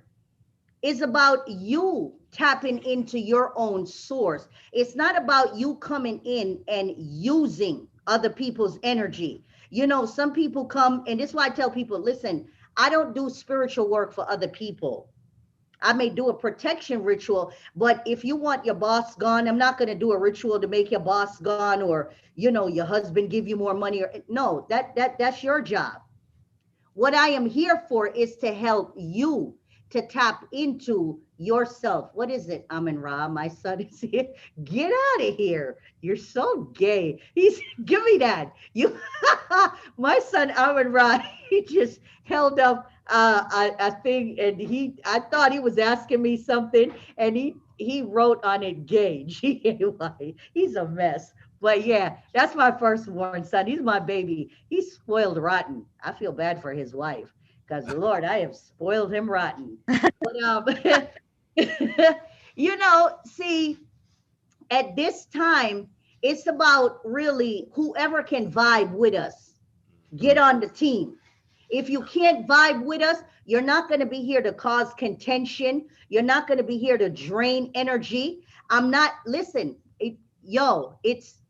is about you tapping into your own source. It's not about you coming in and using other people's energy. You know, some people come, and this is why I tell people, listen, I don't do spiritual work for other people. I may do a protection ritual, but if you want your boss gone, I'm not going to do a ritual to make your boss gone, or, you know, your husband give you more money, or no, that's your job. What I am here for is to help you to tap into yourself. What is it, Amin Ra? My son is here. Get out of here. You're so gay. He's, give me that. You, my son, Amin Ra, he just held up I think, and I thought he was asking me something, and he wrote on it gay, G-A-Y. He's a mess. But yeah, that's my firstborn son. He's my baby. He's spoiled rotten. I feel bad for his wife because Lord, I have spoiled him rotten. But see, at this time, it's about really whoever can vibe with us, get on the team. If you can't vibe with us, you're not going to be here to cause contention. You're not going to be here to drain energy. Listen,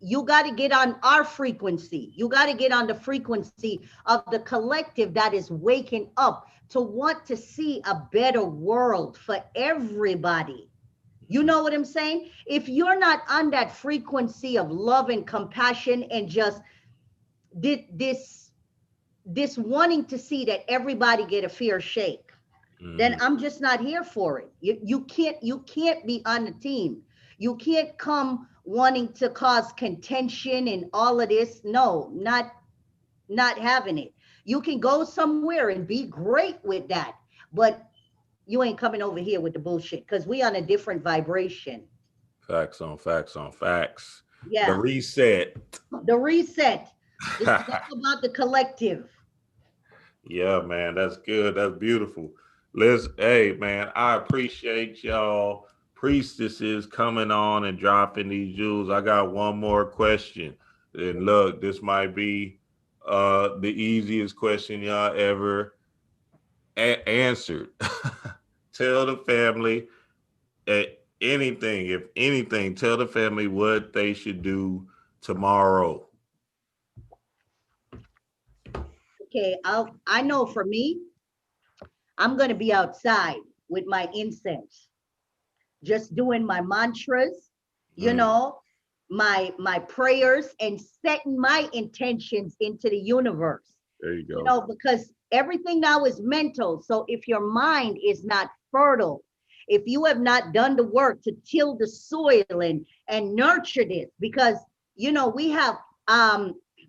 you got to get on our frequency. You got to get on the frequency of the collective that is waking up to want to see a better world for everybody. You know what I'm saying? If you're not on that frequency of love and compassion and just this wanting to see that everybody get a fair shake, then I'm just not here for it. You can't be on the team. You can't come wanting to cause contention and all of this. No, not having it. You can go somewhere and be great with that, but you ain't coming over here with the bullshit because we on a different vibration. Facts on facts on facts. Yeah. The reset. This is all about the collective. Yeah, man, that's good. That's beautiful. Liz, hey, man, I appreciate y'all priestesses coming on and dropping these jewels. I got one more question. And look, this might be the easiest question y'all ever answered. Tell the family if anything, tell the family what they should do tomorrow. Okay, I know for me, I'm going to be outside with my incense, just doing my mantras, my prayers, and setting my intentions into the universe. There you go. Because everything now is mental. So if your mind is not fertile, if you have not done the work to till the soil and nurture this, because we have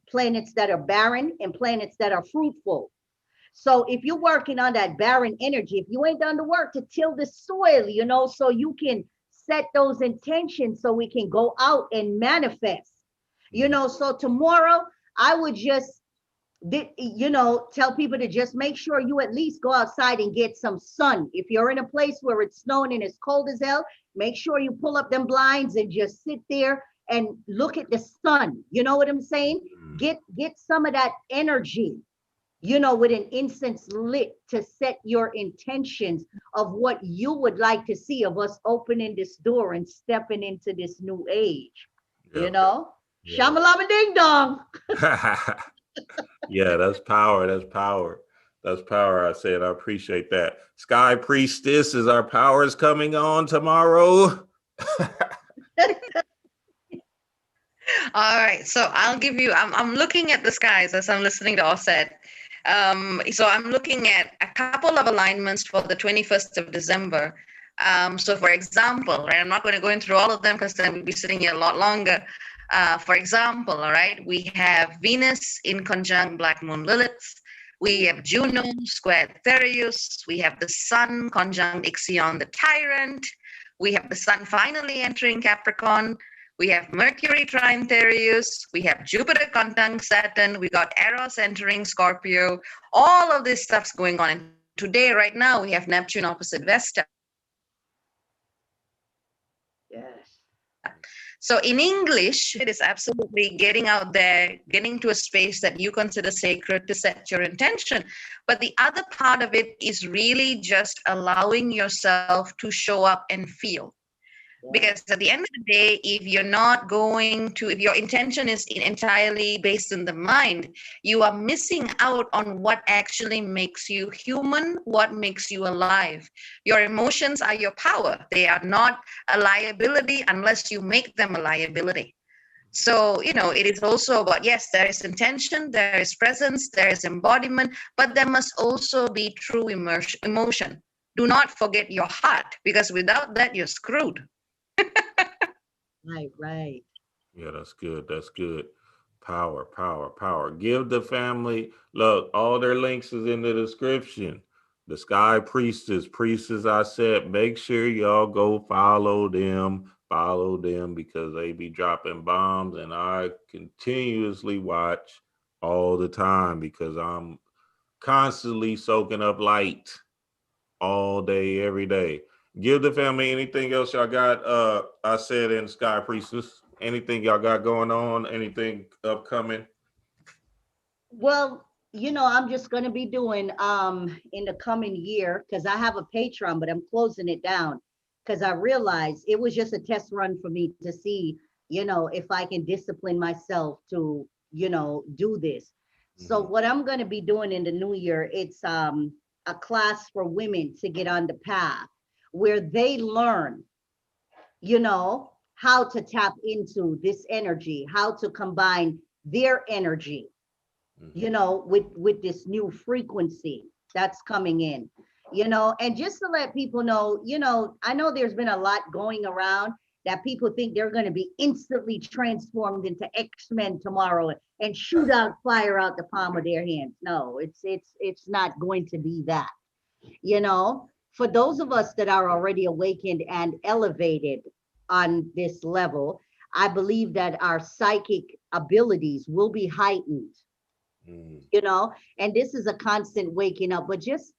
planets that are barren and planets that are fruitful. So if you're working on that barren energy, if you ain't done the work to till the soil, so you can set those intentions so we can go out and manifest, so tomorrow I would just, tell people to just make sure you at least go outside and get some sun. If you're in a place where it's snowing and it's cold as hell, make sure you pull up them blinds and just sit there and look at the sun. You know what I'm saying? Get some of that energy, with an incense lit to set your intentions of what you would like to see of us opening this door and stepping into this new age. Yep. Shamalama ding dong. Yeah, that's power. That's power. That's power. I said, I appreciate that. Sky Priestess, is our powers coming on tomorrow? All right, so I'll give you, I'm looking at the skies as I'm listening to Auset. So I'm looking at a couple of alignments for the 21st of December. So for example, right, I'm not going to go in through all of them because then we'll be sitting here a lot longer. For example, all right, we have Venus in conjunct Black Moon Lilith. We have Juno square Therius. We have the Sun conjunct Ixion the Tyrant. We have the Sun finally entering Capricorn. We have Mercury trine Therius. We have Jupiter conjunct Saturn. We got Eros entering Scorpio. All of this stuff's going on. And today, right now, we have Neptune opposite Vesta. Yes. So in English, it is absolutely getting out there, getting to a space that you consider sacred to set your intention. But the other part of it is really just allowing yourself to show up and feel. Because at the end of the day, if your intention is entirely based on the mind, you are missing out on what actually makes you human, what makes you alive. Your emotions are your power. They are not a liability unless you make them a liability. So, it is also about, yes, there is intention, there is presence, there is embodiment, but there must also be true emotion. Do not forget your heart, because without that, you're screwed. Right. Yeah, that's good. That's good. Power. Give the family, look, all their links is in the description. The Sky Priestess, Auset. Make sure y'all go follow them because they be dropping bombs, and I continuously watch all the time because I'm constantly soaking up light all day, every day. Give the family anything else y'all got. I said in Sky Priestess, anything y'all got going on, anything upcoming? Well, I'm just going to be doing in the coming year, because I have a Patreon, but I'm closing it down because I realized it was just a test run for me to see, if I can discipline myself to, do this. So what I'm going to be doing in the new year, it's a class for women to get on the path where they learn, how to tap into this energy, how to combine their energy, with this new frequency that's coming in, and just to let people know, I know there's been a lot going around that people think they're going to be instantly transformed into X-Men tomorrow and shoot out fire out the palm of their hands. No, it's not going to be that. For those of us that are already awakened and elevated on this level, I believe that our psychic abilities will be heightened, and this is a constant waking up, but just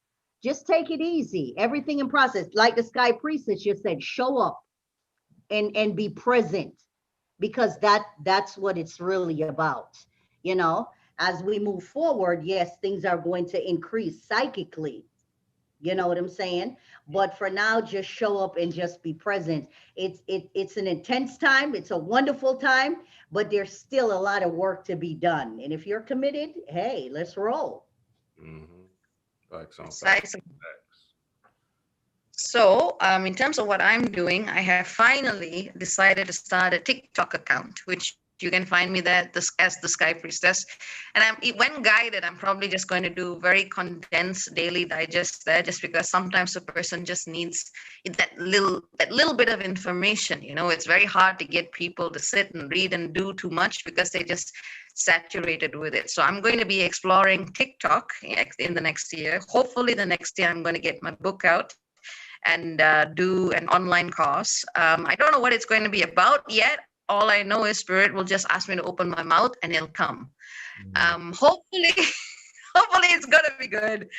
take it easy, everything in process, like the Sky Priestess just said, show up and be present, because that's what it's really about. As we move forward, yes, things are going to increase psychically, you know what I'm saying? But for now, just show up and just be present. It's an intense time. It's a wonderful time, but there's still a lot of work to be done. And if you're committed, hey, let's roll. Facts on Facts. So, in terms of what I'm doing, I have finally decided to start a TikTok account, which you can find me there as the Sky Priestess. And when guided, I'm probably just going to do very condensed daily digest there, just because sometimes a person just needs that little bit of information. It's very hard to get people to sit and read and do too much because they just saturated with it. So I'm going to be exploring TikTok in the next year. Hopefully the next year I'm going to get my book out and do an online course. I don't know what it's going to be about yet. All I know is Spirit will just ask me to open my mouth and it'll come. Hopefully it's going to be good.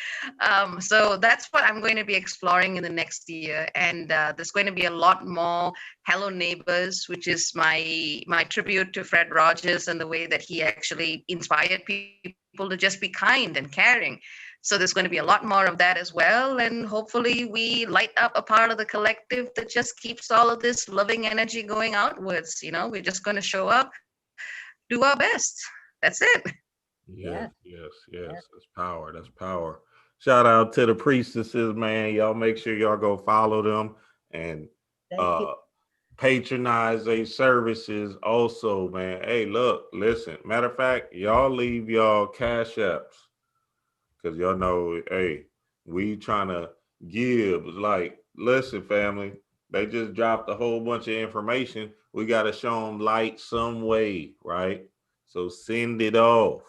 So that's what I'm going to be exploring in the next year. And there's going to be a lot more Hello Neighbors, which is my tribute to Fred Rogers and the way that he actually inspired people to just be kind and caring. So there's going to be a lot more of that as well. And hopefully we light up a part of the collective that just keeps all of this loving energy going outwards. We're just going to show up, do our best. That's it. Yes. That's power. That's power. Shout out to the priestesses, man. Y'all make sure y'all go follow them and patronize their services also, man. Hey, look, listen. Matter of fact, y'all leave y'all cash apps. Because y'all know, hey, we trying to give. It's like, listen, family, they just dropped a whole bunch of information. We got to show them light some way, right? So send it off.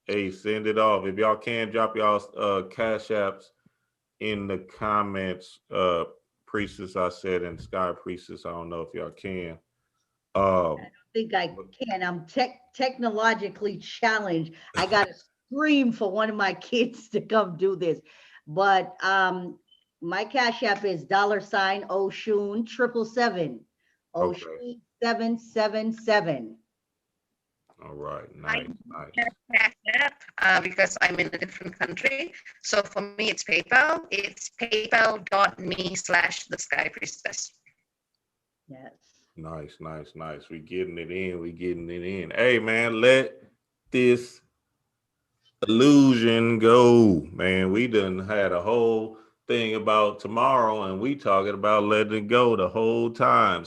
Hey, send it off. If y'all can, drop y'all cash apps in the comments. Priestess, I said, and Sky Priestess, I don't know if y'all can. I don't think I can. I'm technologically challenged. I got to scream for one of my kids to come do this. But my cash app is $ Oshun 777. Oshun 777. All right, nice. Because I'm in a different country. So for me, it's PayPal. It's paypal.me/the Sky Priestess. Yes. Nice. We getting it in. Hey, man, let this illusion go, man. We done had a whole thing about tomorrow, and we talking about letting it go the whole time.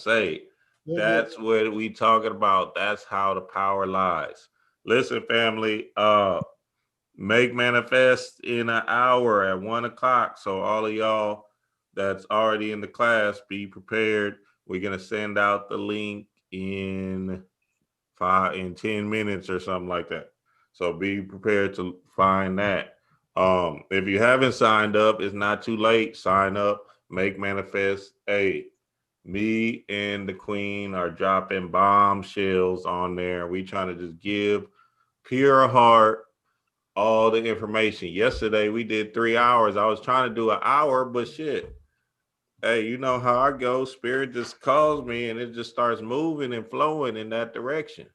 That's what we talking about. That's how the power lies. Listen, family, make manifest in an hour at 1:00. So all of y'all that's already in the class, be prepared. We're gonna send out the link in 10 minutes or something like that. So be prepared to find that. If you haven't signed up, it's not too late. Sign up, make manifest. Hey, me and the queen are dropping bombshells on there. We trying to just give pure heart all the information. Yesterday we did 3 hours. I was trying to do an hour, but shit. Hey, you know how I go. Spirit just calls me and it just starts moving and flowing in that direction.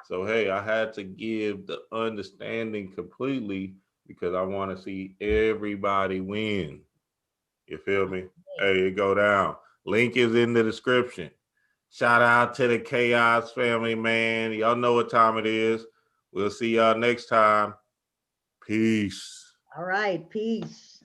So hey, I had to give the understanding completely because I want to see everybody win. You feel me? Hey, it go down. Link is in the description. Shout out to the Chaos family, man. Y'all know what time it is. We'll see y'all next time. Peace. All right. Peace.